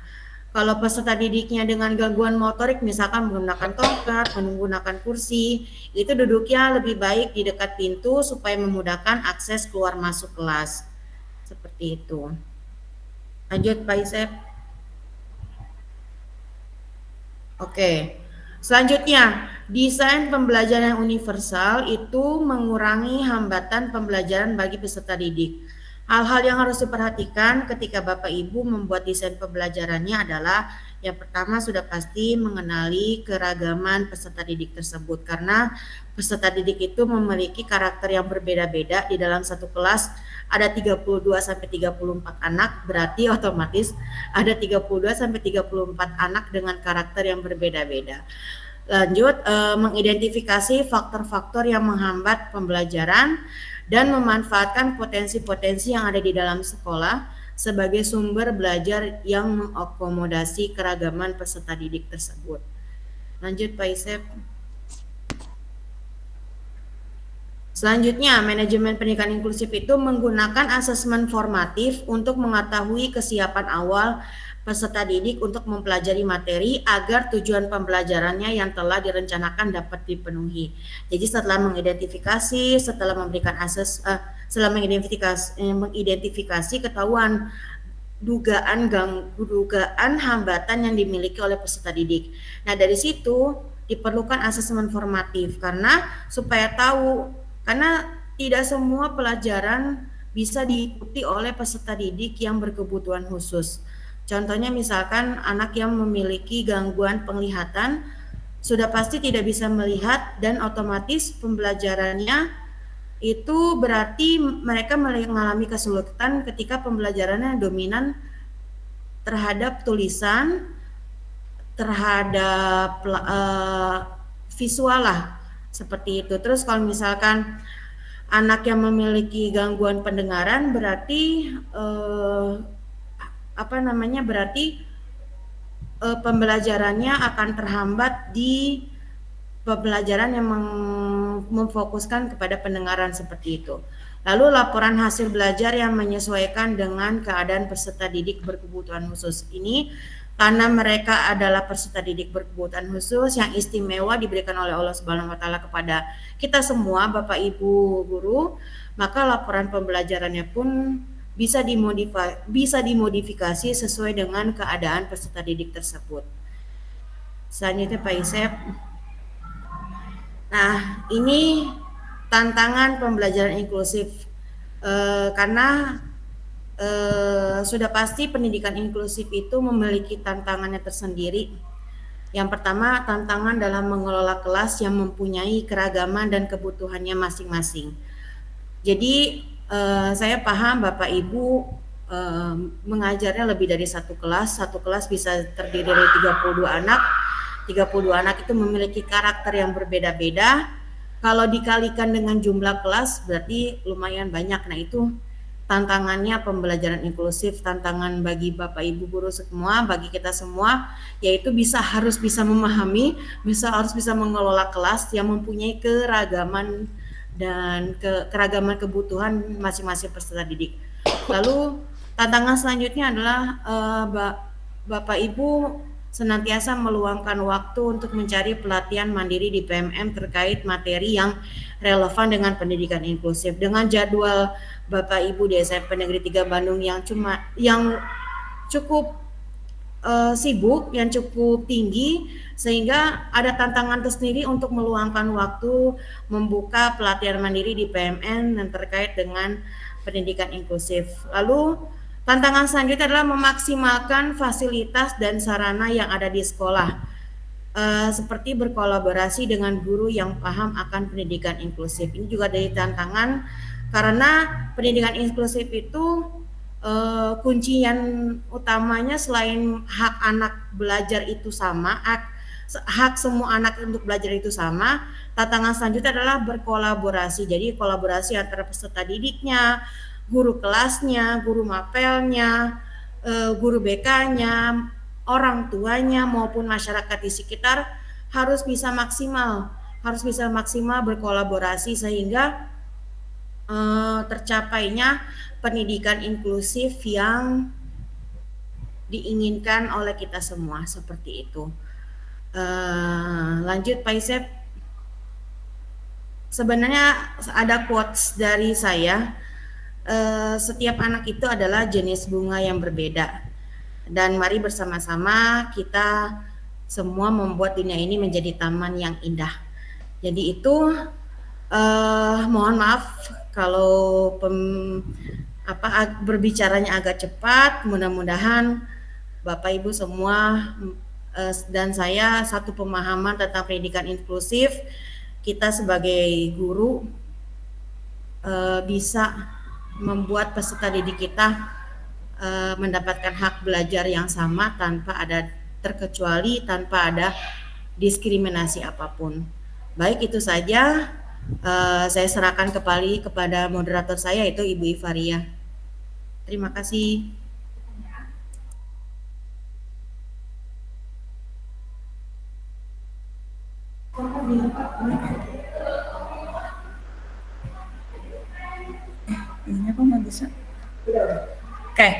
Kalau peserta didiknya dengan gangguan motorik, misalkan menggunakan tongkat, menggunakan kursi, itu duduknya lebih baik di dekat pintu supaya memudahkan akses keluar masuk kelas. Seperti itu. Lanjut Pak Isep. Oke. Selanjutnya, desain pembelajaran yang universal itu mengurangi hambatan pembelajaran bagi peserta didik. Hal-hal yang harus diperhatikan ketika Bapak Ibu membuat desain pembelajarannya adalah yang pertama sudah pasti mengenali keragaman peserta didik tersebut, karena peserta didik itu memiliki karakter yang berbeda-beda. Di dalam satu kelas ada 32 sampai 34 anak, berarti otomatis ada 32 sampai 34 anak dengan karakter yang berbeda-beda. Lanjut, mengidentifikasi faktor-faktor yang menghambat pembelajaran dan memanfaatkan potensi-potensi yang ada di dalam sekolah sebagai sumber belajar yang mengakomodasi keragaman peserta didik tersebut. Lanjut Pak Isep. Selanjutnya, manajemen pendidikan inklusif itu menggunakan asesmen formatif untuk mengetahui kesiapan awal peserta didik untuk mempelajari materi agar tujuan pembelajarannya yang telah direncanakan dapat dipenuhi. Jadi setelah mengidentifikasi, setelah memberikan setelah mengidentifikasi ketahuan dugaan hambatan yang dimiliki oleh peserta didik. Nah, dari situ diperlukan asesmen formatif karena tidak semua pelajaran bisa diikuti oleh peserta didik yang berkebutuhan khusus. Contohnya misalkan anak yang memiliki gangguan penglihatan sudah pasti tidak bisa melihat dan otomatis pembelajarannya itu berarti mereka mengalami kesulitan ketika pembelajarannya dominan terhadap tulisan, terhadap visual lah, seperti itu. Terus kalau misalkan anak yang memiliki gangguan pendengaran berarti pembelajarannya akan terhambat di pembelajaran yang memfokuskan kepada pendengaran seperti itu. Lalu laporan hasil belajar yang menyesuaikan dengan keadaan peserta didik berkebutuhan khusus. Ini karena mereka adalah peserta didik berkebutuhan khusus yang istimewa diberikan oleh Allah Subhanahu wa taala kepada kita semua, Bapak Ibu guru, maka laporan pembelajarannya pun bisa dimodifikasi sesuai dengan keadaan peserta didik tersebut. Selanjutnya Pak Isep. Nah, ini tantangan pembelajaran inklusif karena sudah pasti pendidikan inklusif itu memiliki tantangannya tersendiri. Yang pertama, tantangan dalam mengelola kelas yang mempunyai keragaman dan kebutuhannya masing-masing. Jadi saya paham Bapak Ibu mengajarnya lebih dari satu kelas bisa terdiri dari 32 anak. 32 anak itu memiliki karakter yang berbeda-beda. Kalau dikalikan dengan jumlah kelas berarti lumayan banyak. Nah, itu tantangannya pembelajaran inklusif, tantangan bagi Bapak Ibu guru semua, bagi kita semua, yaitu harus bisa memahami, harus bisa mengelola kelas yang mempunyai keragaman dan keragaman kebutuhan masing-masing peserta didik. Lalu tantangan selanjutnya adalah Bapak Ibu senantiasa meluangkan waktu untuk mencari pelatihan mandiri di PMM terkait materi yang relevan dengan pendidikan inklusif. Dengan jadwal Bapak Ibu di SMP Negeri 3 Bandung yang cukup sibuk, yang cukup tinggi, sehingga ada tantangan tersendiri untuk meluangkan waktu membuka pelatihan mandiri di PMN yang terkait dengan pendidikan inklusif. Lalu tantangan selanjutnya adalah memaksimalkan fasilitas dan sarana yang ada di sekolah, seperti berkolaborasi dengan guru yang paham akan pendidikan inklusif. Ini juga dari tantangan karena pendidikan inklusif itu kuncian utamanya selain hak anak belajar itu sama, hak semua anak untuk belajar itu sama, tantangan selanjutnya adalah berkolaborasi. Jadi kolaborasi antara peserta didiknya, guru kelasnya, guru mapelnya, guru BK-nya, orang tuanya maupun masyarakat di sekitar harus bisa maksimal berkolaborasi sehingga tercapainya pendidikan inklusif yang diinginkan oleh kita semua, seperti itu. Lanjut Pak Isep. Sebenarnya ada quotes dari saya. setiap anak itu adalah jenis bunga yang berbeda. Dan mari bersama-sama kita semua membuat dunia ini menjadi taman yang indah. Jadi itu mohon maaf kalau berbicaranya agak cepat. Mudah-mudahan Bapak Ibu semua dan saya satu pemahaman tentang pendidikan inklusif. Kita sebagai guru bisa membuat peserta didik kita mendapatkan hak belajar yang sama tanpa ada terkecuali, tanpa ada diskriminasi apapun. Baik, itu saja. Saya serahkan kembali kepada moderator saya, yaitu Ibu Ifaria. Terima kasih. Ini kok nggak bisa? Oke,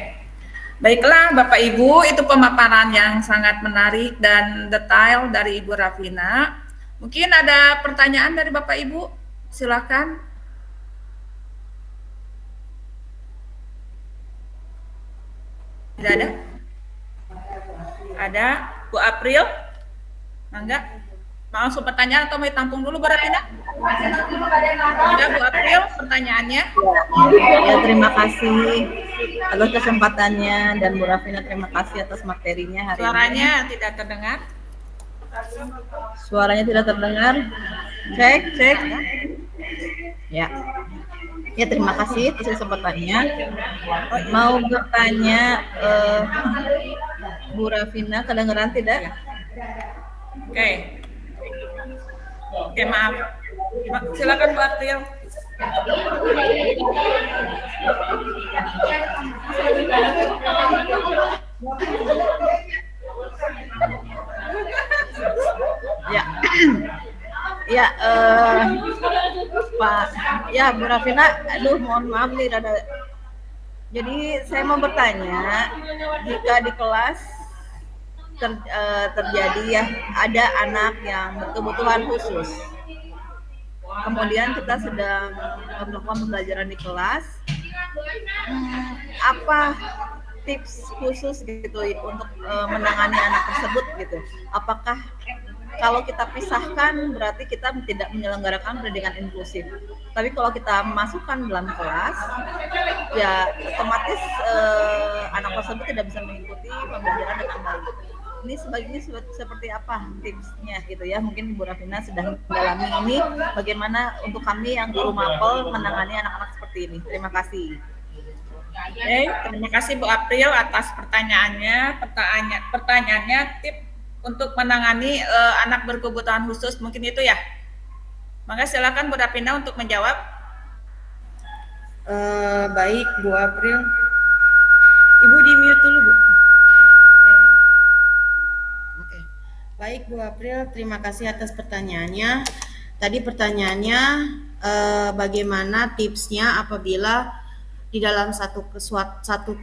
baiklah Bapak Ibu, itu pemaparan yang sangat menarik dan detail dari Ibu Rafina. Mungkin ada pertanyaan dari Bapak Ibu, silakan. Tidak ada? Ada? Bu April? Enggak? Mau langsung pertanyaan atau mau ditampung dulu Bu Rafina? Ada Bu April pertanyaannya? Ya, terima kasih atas kesempatannya, dan Bu Rafina terima kasih atas materinya hari Suaranya ini. tidak terdengar. Suaranya tidak terdengar. Cek, cek. Ya. Ya, terima kasih atas kesempatannya. Mau bertanya, Bu Rafina, kedengeran tidak? Oke. Oke, maaf. Silakan Bu April. Ya. Ya, Pak. Ya, Bu Rafina, aduh mohon maaf nih rada. Jadi saya mau bertanya, jika di kelas terjadi ya ada anak yang berkebutuhan khusus, kemudian kita sedang melakukan pembelajaran di kelas, apa tips khusus gitu untuk menangani anak tersebut gitu? Apakah kalau kita pisahkan berarti kita tidak menyelenggarakan pendidikan inklusif, tapi kalau kita masukkan dalam kelas ya otomatis anak tersebut tidak bisa mengikuti pembelajaran dengan baik. Ini sebaiknya seperti apa tipsnya gitu ya? Mungkin Bu Rafina sedang mendalami ini, bagaimana untuk kami yang guru mapel menangani anak-anak seperti ini. Terima kasih. Oke, terima kasih Bu April atas pertanyaannya. Pertanyaannya tips untuk menangani anak berkebutuhan khusus, mungkin itu ya. Maka silakan Bu Rafina untuk menjawab. Baik Bu April, Ibu di mute dulu Bu. Baik Bu April, terima kasih atas pertanyaannya. Tadi pertanyaannya bagaimana tipsnya apabila di dalam satu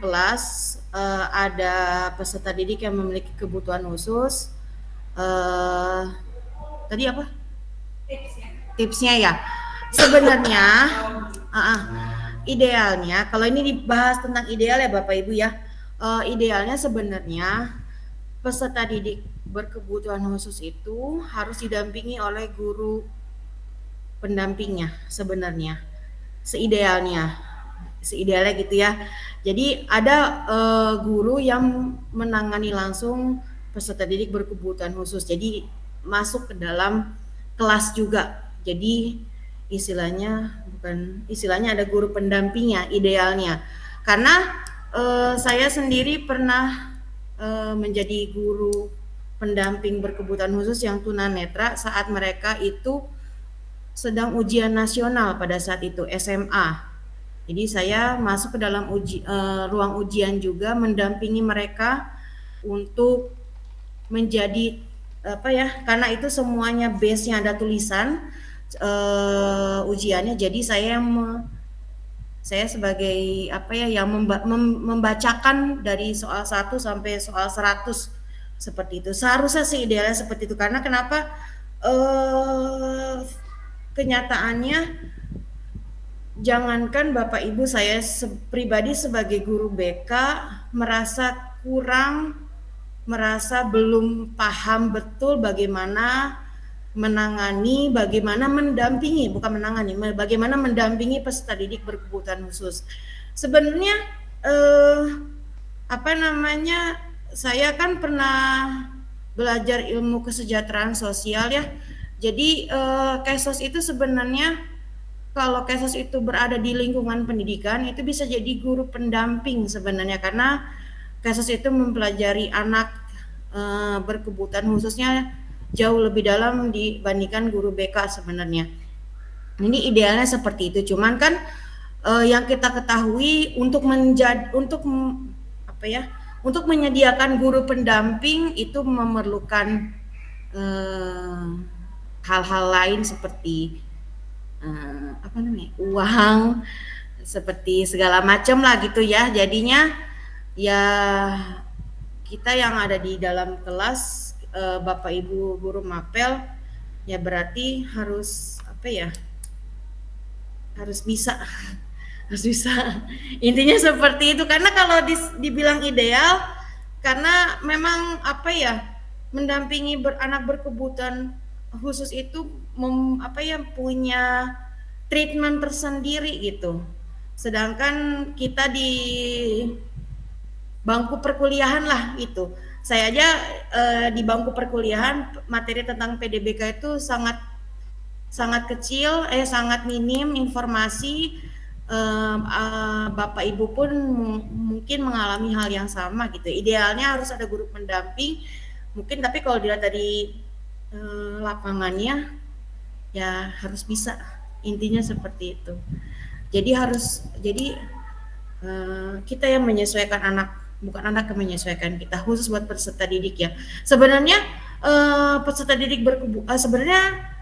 kelas ada peserta didik yang memiliki kebutuhan khusus. Tadi apa? Tipsnya ya. Sebenarnya idealnya, kalau ini dibahas tentang ideal ya Bapak Ibu ya, idealnya sebenarnya peserta didik berkebutuhan khusus itu harus didampingi oleh guru pendampingnya sebenarnya, seidealnya gitu ya. Jadi ada guru yang menangani langsung peserta didik berkebutuhan khusus, jadi masuk ke dalam kelas juga. Jadi istilahnya ada guru pendampingnya idealnya, karena saya sendiri pernah menjadi guru pendamping berkebutuhan khusus yang tunanetra saat mereka itu sedang ujian nasional pada saat itu SMA. Jadi saya masuk ke dalam ruang ujian juga, mendampingi mereka untuk menjadi karena itu semuanya base-nya ada tulisan ujiannya. Jadi saya sebagai yang membacakan dari soal 1 sampai soal 100 seperti itu. Seharusnya sih idealnya seperti itu, karena kenapa kenyataannya jangankan Bapak Ibu, saya pribadi sebagai guru BK merasa kurang, merasa belum paham betul bagaimana menangani, bagaimana mendampingi, bukan menangani, bagaimana mendampingi peserta didik berkebutuhan khusus. Sebenarnya saya kan pernah belajar ilmu kesejahteraan sosial ya. Jadi KESOS itu sebenarnya, kalau KESOS itu berada di lingkungan pendidikan, itu bisa jadi guru pendamping sebenarnya, karena KESOS itu mempelajari anak berkebutuhan khususnya jauh lebih dalam dibandingkan guru BK sebenarnya. Ini idealnya seperti itu. Cuman kan yang kita ketahui untuk menyediakan guru pendamping itu memerlukan hal-hal lain seperti uang, seperti segala macam lah gitu ya. Jadinya ya kita yang ada di dalam kelas, Bapak Ibu guru mapel, ya berarti harus harus bisa intinya seperti itu. Karena kalau dibilang ideal, karena memang mendampingi anak berkebutuhan khusus itu punya treatment tersendiri gitu. Sedangkan kita di bangku perkuliahan lah itu, saya aja di bangku perkuliahan materi tentang PDBK itu sangat kecil, sangat minim informasi. Bapak Ibu pun mungkin mengalami hal yang sama gitu. Idealnya harus ada guru pendamping mungkin, tapi kalau dilihat dari lapangannya ya harus bisa, intinya seperti itu. Jadi kita yang menyesuaikan anak, bukan anak yang menyesuaikan kita, khusus buat peserta didik ya. Sebenarnya peserta didik sebenarnya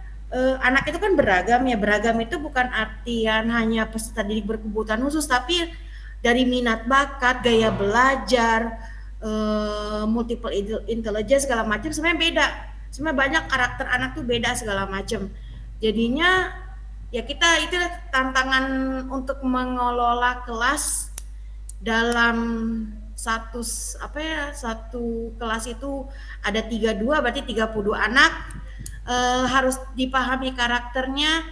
anak itu kan beragam ya. Beragam itu bukan artian hanya peserta didik berkebutuhan khusus, tapi dari minat bakat, gaya belajar, multiple intelligence segala macam sebenarnya beda. Sebenarnya banyak karakter anak tuh beda segala macam. Jadinya ya kita itu tantangan untuk mengelola kelas dalam satu kelas itu ada 32, berarti 32 anak. Harus dipahami karakternya.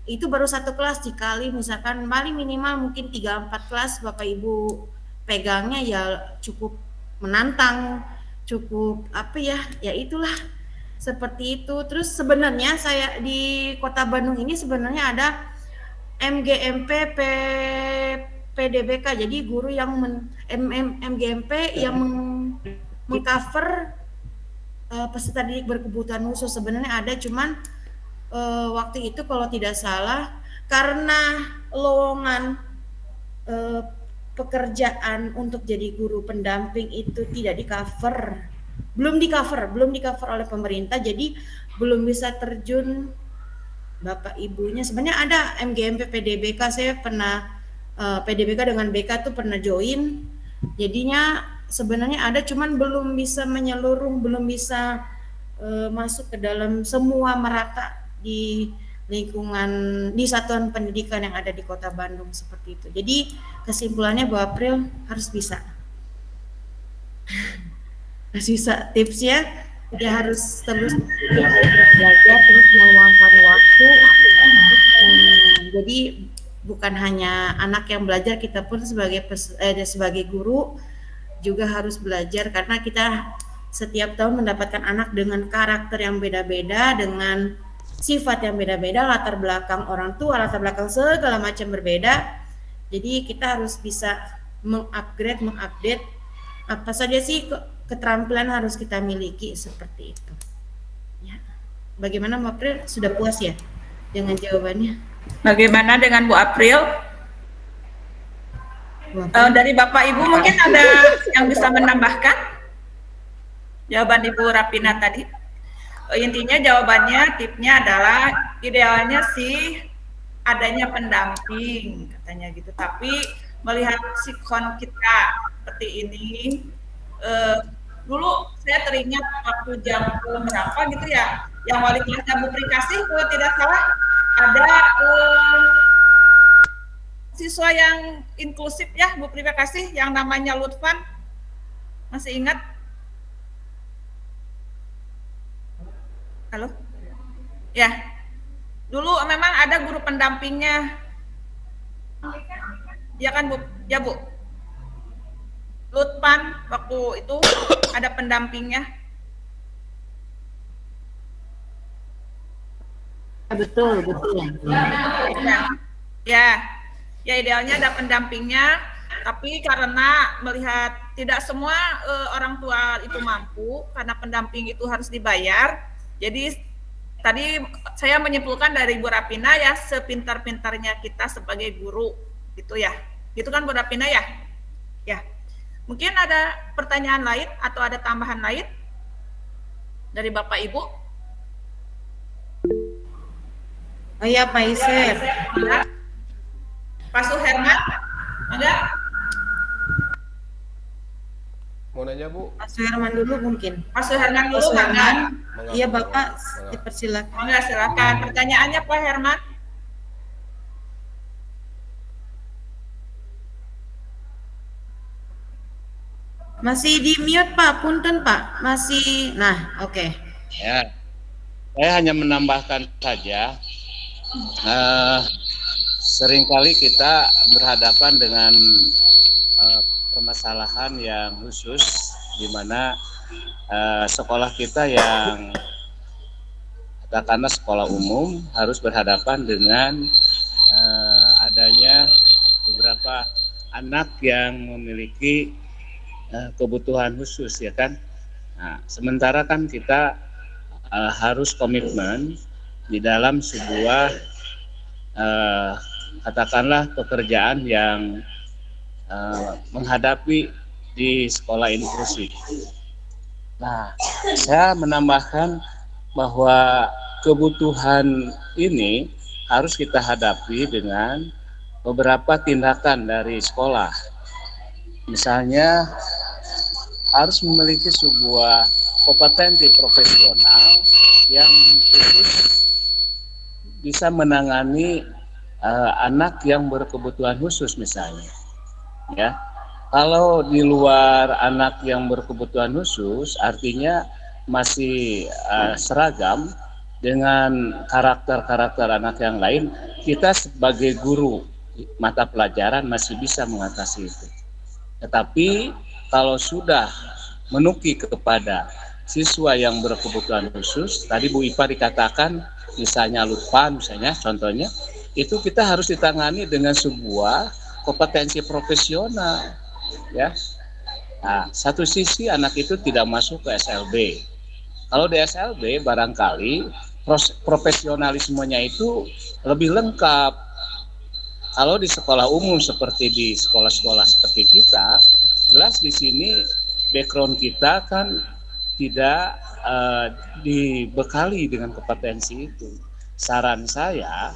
Itu baru satu kelas, dikali misalkan paling minimal mungkin 3-4 kelas Bapak Ibu pegangnya, ya cukup menantang, cukup ya itulah seperti itu. Terus sebenarnya saya di Kota Bandung ini sebenarnya ada MGMP PDBK, jadi guru yang MGMP yang mengcover peserta didik berkebutuhan khusus. Sebenarnya ada, cuman waktu itu kalau tidak salah karena lowongan pekerjaan untuk jadi guru pendamping itu tidak belum di cover oleh pemerintah, jadi belum bisa terjun Bapak Ibunya. Sebenarnya ada MGMP PDBK, saya pernah PDBK dengan BK tuh pernah join. Jadinya sebenarnya ada, cuman belum bisa menyeluruh, belum bisa masuk ke dalam semua merata di lingkungan, di satuan pendidikan yang ada di Kota Bandung seperti itu. Jadi kesimpulannya Bu April harus bisa tipsnya dia harus terus belajar, terus meluangkan waktu. Jadi bukan hanya anak yang belajar, kita pun sebagai guru juga harus belajar, karena kita setiap tahun mendapatkan anak dengan karakter yang beda-beda, dengan sifat yang beda-beda, latar belakang orang tua, latar belakang segala macam berbeda. Jadi kita harus bisa mengupdate apa saja sih keterampilan harus kita miliki seperti itu. Ya. Bagaimana Bu April? Sudah puas ya dengan jawabannya? Bagaimana dengan Bu April? Dari Bapak Ibu mungkin ada yang bisa menambahkan jawaban Ibu Rapina tadi? Intinya jawabannya, tipnya adalah idealnya sih adanya pendamping katanya gitu. Tapi melihat sikon kita seperti ini, dulu saya teringat waktu jam berapa gitu ya, yang wali kelasnya Bu Prikasih kalau tidak salah ada siswa yang inklusif ya, Bu, terima kasih, yang namanya Lutfan. Masih ingat? Halo? Ya, dulu memang ada guru pendampingnya. Ya kan, Bu? Ya, Bu. Lutfan waktu itu ada pendampingnya. Betul. Ya idealnya ada pendampingnya, tapi karena melihat tidak semua orang tua itu mampu, karena pendamping itu harus dibayar. Jadi tadi saya menyimpulkan dari Bu Rapina ya, sepintar-pintarnya kita sebagai guru, gitu ya. Gitu kan Bu Rapina ya? Ya. Mungkin ada pertanyaan lain atau ada tambahan lain dari Bapak Ibu? Oh iya Pak Isep. Pak Suherman, ada? Mau nanya Bu? Pak Suherman dulu mungkin. Pak Suherman Pak dulu, Suherman. Mangga, Iya mangga, Bapak, mangga. dipersilakan. Enggak, silakan. Pertanyaannya Pak Herman. Masih di mute Pak, punten Pak. Masih, nah oke. Ya, saya hanya menambahkan saja, seringkali kita berhadapan dengan permasalahan yang khusus, di mana sekolah kita yang katakanlah sekolah umum harus berhadapan dengan adanya beberapa anak yang memiliki kebutuhan khusus, ya kan. Nah, sementara kan kita harus komitmen di dalam sebuah katakanlah pekerjaan yang menghadapi di sekolah inklusif. Nah, saya menambahkan bahwa kebutuhan ini harus kita hadapi dengan beberapa tindakan dari sekolah. Misalnya harus memiliki sebuah kompetensi profesional yang khusus bisa menangani anak yang berkebutuhan khusus misalnya. Ya, kalau di luar anak yang berkebutuhan khusus, artinya masih seragam dengan karakter-karakter anak yang lain, kita sebagai guru mata pelajaran masih bisa mengatasi itu. Tetapi kalau sudah menuki kepada siswa yang berkebutuhan khusus, tadi Bu Ipa dikatakan misalnya Lutfan misalnya contohnya, itu kita harus ditangani dengan sebuah kompetensi profesional, ya. Nah, satu sisi anak itu tidak masuk ke SLB. Kalau di SLB barangkali profesionalismenya itu lebih lengkap. Kalau di sekolah umum seperti di sekolah-sekolah seperti kita, jelas di sini background kita kan tidak dibekali dengan kompetensi itu. Saran saya,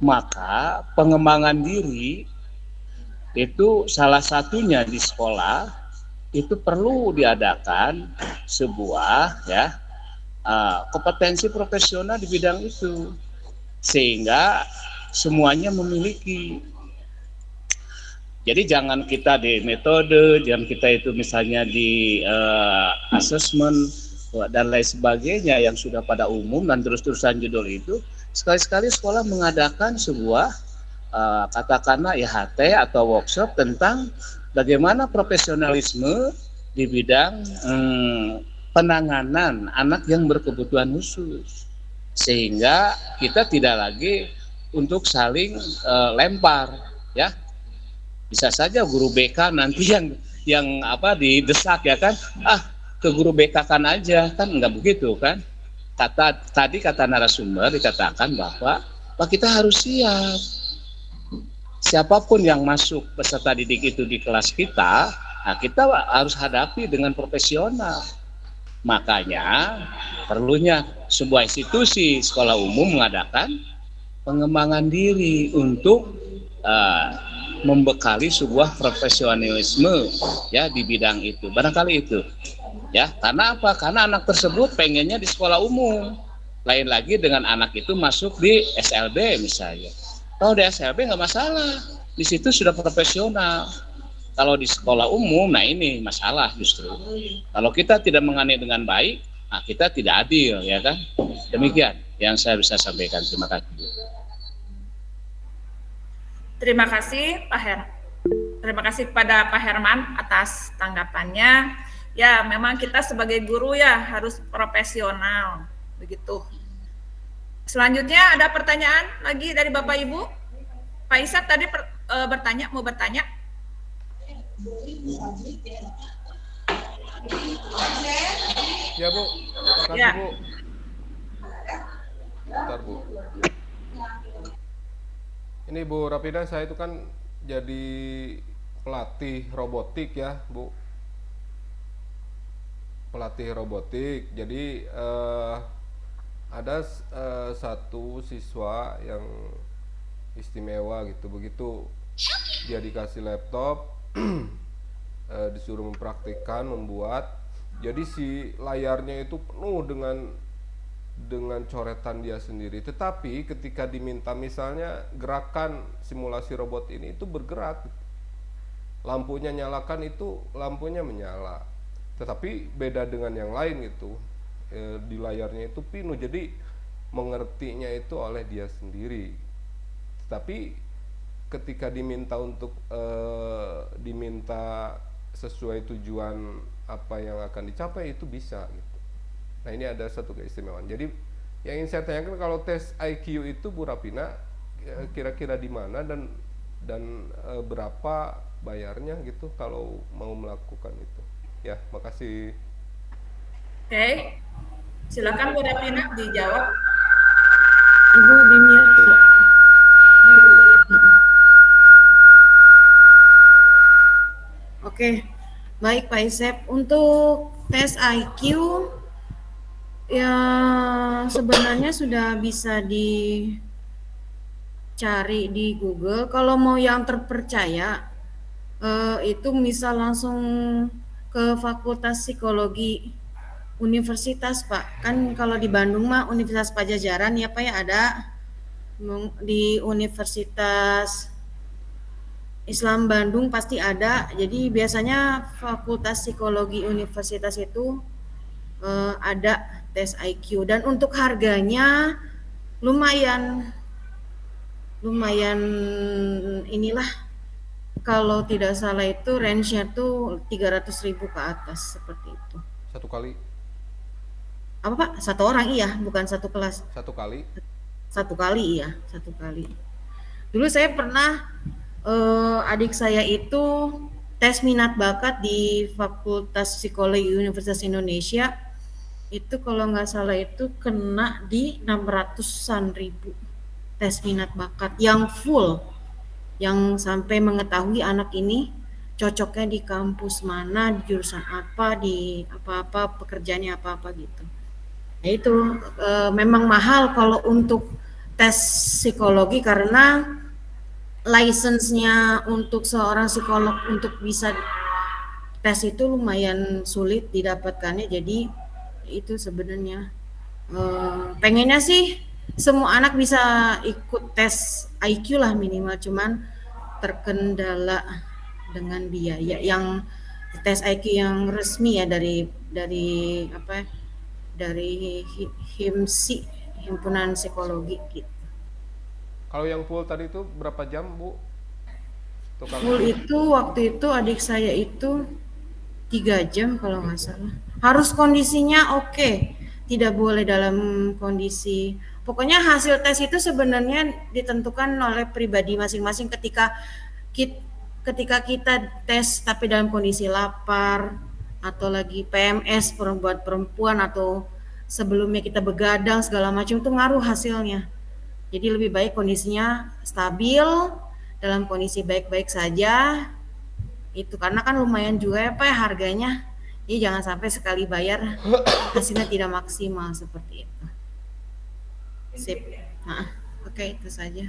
maka pengembangan diri itu salah satunya di sekolah itu perlu diadakan sebuah kompetensi profesional di bidang itu, sehingga semuanya memiliki. Jadi jangan kita di metode, jangan kita itu misalnya di assessment dan lain sebagainya yang sudah pada umum dan terus-terusan judul itu. Sekali-sekali sekolah mengadakan sebuah katakanlah IHT atau workshop tentang bagaimana profesionalisme di bidang penanganan anak yang berkebutuhan khusus, sehingga kita tidak lagi untuk saling lempar, ya. Bisa saja guru BK nanti yang didesak, ya kan, ke guru BK kan aja, kan enggak begitu kan. Tadi kata narasumber dikatakan bahwa kita harus siap. Siapapun yang masuk peserta didik itu di kelas kita, kita harus hadapi dengan profesional. Makanya perlunya sebuah institusi sekolah umum mengadakan pengembangan diri untuk membekali sebuah profesionalisme, ya, di bidang itu. Barangkali itu, ya. Karena apa? Karena anak tersebut pengennya di sekolah umum. Lain lagi dengan anak itu masuk di SLB misalnya. Kalau di SLB nggak masalah, di situ sudah profesional. Kalau di sekolah umum, nah ini masalah justru. Kalau kita tidak mengenai dengan baik, nah kita tidak adil, ya kan? Demikian yang saya bisa sampaikan. Terima kasih. Terima kasih Pak Terima kasih kepada Pak Herman atas tanggapannya. Ya, memang kita sebagai guru ya harus profesional, begitu. Selanjutnya ada pertanyaan lagi dari Bapak Ibu. Pak Isap tadi mau bertanya. Ya Bu, makasih Ya. Bu. Bentar Bu. Ini Bu Rapina, saya itu kan jadi pelatih robotik ya Bu. Pelatih robotik. Jadi ada satu siswa yang istimewa gitu. Begitu dia dikasih laptop, disuruh mempraktikkan, membuat. Jadi si layarnya itu penuh dengan coretan dia sendiri. Tetapi ketika diminta misalnya gerakan simulasi robot ini itu bergerak, lampunya nyalakan, itu lampunya menyala. Tetapi beda dengan yang lain gitu, di layarnya itu penuh. Jadi mengertinya itu oleh dia sendiri. Tetapi ketika diminta untuk diminta sesuai tujuan apa yang akan dicapai, itu bisa gitu. Nah ini ada satu keistimewaan. Jadi yang ingin saya tanyakan, kalau tes IQ itu Bu Rapina kira-kira di mana dan berapa bayarnya gitu kalau mau melakukan itu? Ya, makasih. Oke. Silakan Bu Rapina dijawab. Ibu di mute. Oke, baik Pak Isep. Untuk tes IQ ya sebenarnya sudah bisa dicari di Google. Kalau mau yang terpercaya itu misal langsung ke Fakultas Psikologi Universitas Pak. Kan kalau di Bandung mah Universitas Pajajaran ya Pak ya, ada di Universitas Islam Bandung pasti ada. Jadi biasanya Fakultas Psikologi Universitas itu ada tes IQ, dan untuk harganya lumayan inilah, kalau tidak salah itu range-nya tuh 300.000 ke atas seperti itu. Satu kali? Apa Pak? Satu orang, iya, bukan satu kelas. Satu kali? Satu kali, iya, satu kali. Dulu saya pernah adik saya itu tes minat bakat di Fakultas Psikologi Universitas Indonesia. Itu kalau nggak salah itu kena di 600-an ribu tes minat bakat yang full, yang sampai mengetahui anak ini cocoknya di kampus mana, di jurusan apa, di apa-apa, pekerjaannya apa-apa gitu. Nah itu memang mahal kalau untuk tes psikologi, karena license-nya untuk seorang psikolog untuk bisa tes itu lumayan sulit didapatkannya. Jadi itu sebenarnya pengennya sih semua anak bisa ikut tes IQ lah minimal, cuman terkendala dengan biaya. Yang tes IQ yang resmi ya dari apa, dari HIMSI, Himpunan Psikologi gitu. Kalau yang full tadi itu berapa jam Bu? Full itu waktu itu adik saya itu 3 jam kalau nggak salah. Harus kondisinya oke, tidak boleh dalam kondisi. Pokoknya hasil tes itu sebenarnya ditentukan oleh pribadi masing-masing. Ketika kita tes tapi dalam kondisi lapar, atau lagi PMS buat perempuan, atau sebelumnya kita begadang segala macam, itu ngaruh hasilnya. Jadi lebih baik kondisinya stabil, dalam kondisi baik-baik saja. Itu karena kan lumayan juga ya Pak ya harganya. Jadi jangan sampai sekali bayar hasilnya tidak maksimal seperti itu. Sip. Nah, oke, itu saja.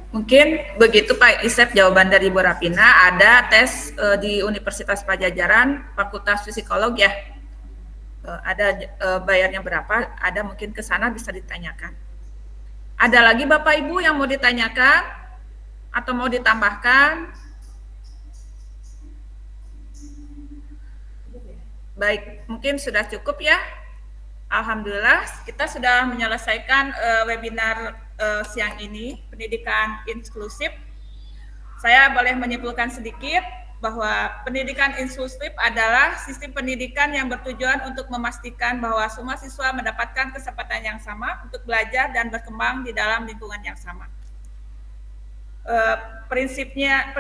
Mungkin begitu Pak Isep jawaban dari Bu Rapina. Ada tes di Universitas Pajajaran Fakultas Psikolog ya. ada bayarnya berapa, ada mungkin ke sana bisa ditanyakan. Ada lagi Bapak Ibu yang mau ditanyakan atau mau ditambahkan? Baik, mungkin sudah cukup ya. Alhamdulillah, kita sudah menyelesaikan webinar siang ini, pendidikan inklusif. Saya boleh menyimpulkan sedikit bahwa pendidikan inklusif adalah sistem pendidikan yang bertujuan untuk memastikan bahwa semua siswa mendapatkan kesempatan yang sama untuk belajar dan berkembang di dalam lingkungan yang sama. Prinsipnya,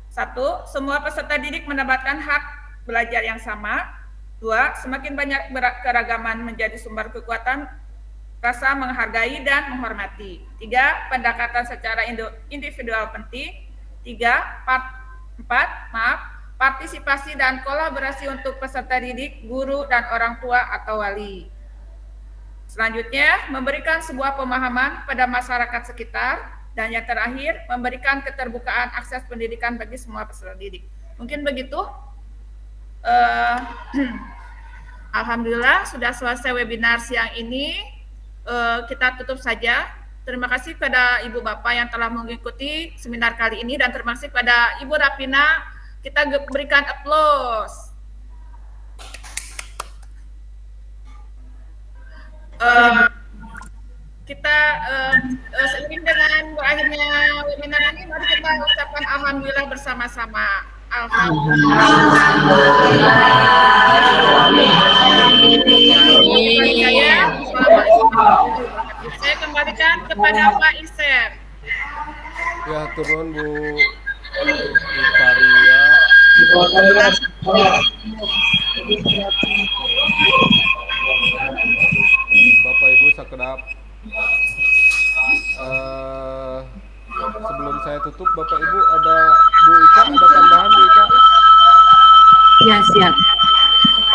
satu, semua peserta didik mendapatkan hak belajar yang sama. Dua, semakin banyak keragaman menjadi sumber kekuatan, rasa menghargai dan menghormati. Tiga, pendekatan secara individual penting. Empat, partisipasi dan kolaborasi untuk peserta didik, guru, dan orang tua atau wali. Selanjutnya, memberikan sebuah pemahaman pada masyarakat sekitar. Dan yang terakhir, memberikan keterbukaan akses pendidikan bagi semua peserta didik. Mungkin begitu. Alhamdulillah sudah selesai webinar siang ini. Kita tutup saja. Terima kasih kepada Ibu Bapak yang telah mengikuti seminar kali ini dan terima kasih kepada Ibu Rapina. Kita berikan aplaus. Kita seiring dengan berakhirnya webinar ini, mari kita ucapkan alhamdulillah bersama-sama. Saya kembalikan kepada Pak Isep. Ya, turun Bu Iparia. Bapak Ibu sakedap. Sebelum saya tutup, Bapak Ibu ada Bu Ika, ada tambahan Bu Ika? Ya, siap.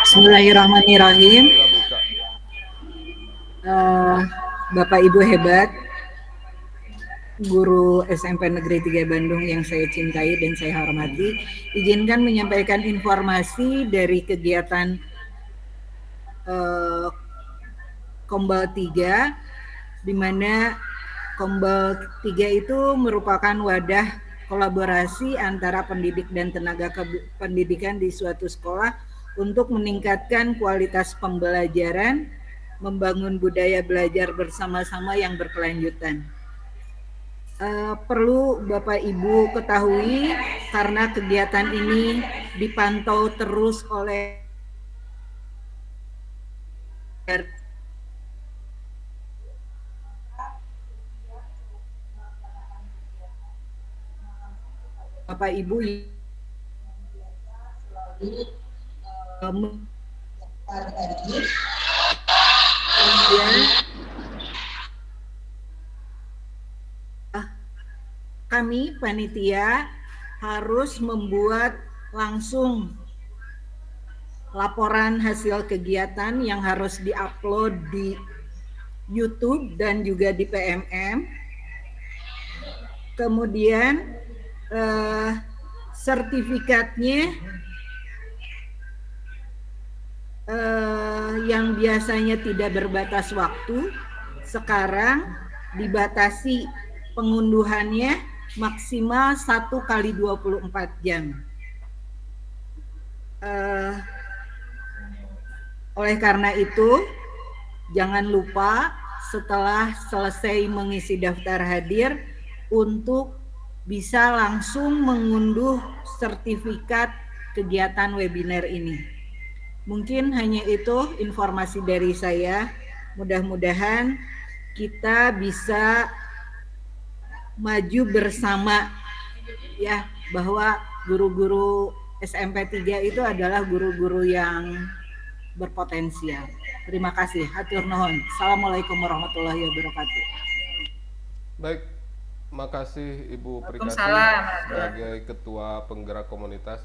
Bismillahirrahmanirrahim. Ya, Bu Ika. Bapak Ibu hebat, guru SMP Negeri 3 Bandung yang saya cintai dan saya hormati, izinkan menyampaikan informasi dari kegiatan Kombal 3, di mana Kombal 3 itu merupakan wadah kolaborasi antara pendidik dan tenaga pendidikan di suatu sekolah untuk meningkatkan kualitas pembelajaran, membangun budaya belajar bersama-sama yang berkelanjutan. Perlu Bapak Ibu ketahui karena kegiatan ini dipantau terus oleh Bapak Ibu kami panitia harus membuat langsung laporan hasil kegiatan yang harus diupload di YouTube dan juga di PMM. Kemudian sertifikatnya yang biasanya tidak berbatas waktu, sekarang dibatasi pengunduhannya maksimal 1 kali 24 jam. Oleh karena itu, jangan lupa setelah selesai mengisi daftar hadir untuk bisa langsung mengunduh sertifikat kegiatan webinar ini. Mungkin hanya itu informasi dari saya. Mudah-mudahan kita bisa maju bersama ya, bahwa guru-guru SMP 3 itu adalah guru-guru yang berpotensial. Terima kasih. Hatur nuhun. Assalamualaikum warahmatullahi wabarakatuh. Baik, makasih Ibu Prikati sebagai Ketua Penggerak Komunitas.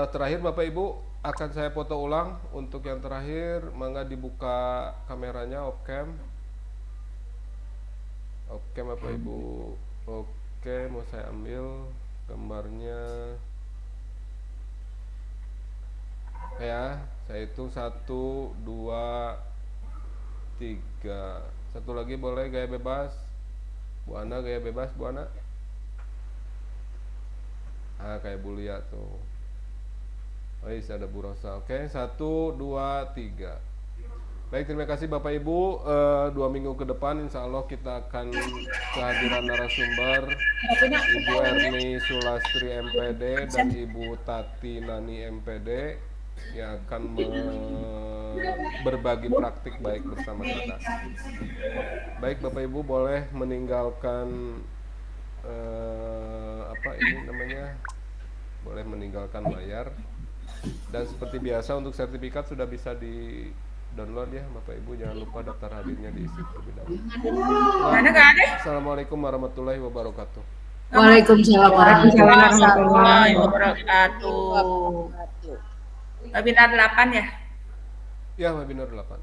Terakhir Bapak Ibu akan saya foto ulang. Untuk yang terakhir, mangga dibuka kameranya, off-cam. Oke Bapak Ibu. Oke, mau saya ambil gambarnya. Oke ya, saya hitung 1, 2, 3. Satu lagi boleh gaya bebas. Bu Ana gaya bebas, Bu Ana. Kayak Bu Lia tuh. Oh iya, ada Bu Rosa. Oke, 1, 2, 3. Baik, terima kasih Bapak Ibu. 2 minggu ke depan insya Allah kita akan kehadiran narasumber Ibu Erni Sulastri MPD dan Ibu Tati Nani MPD yang akan berbagi praktik baik bersama kita. Baik Bapak Ibu boleh meninggalkan boleh meninggalkan layar. Dan seperti biasa untuk sertifikat sudah bisa di download ya Bapak Ibu, jangan lupa daftar hadirnya diisi terlebih dahulu. Assalamualaikum warahmatullahi wabarakatuh. Waalaikumsalam warahmatullahi wabarakatuh. Webinar 8 ya? Ya, webinar 8.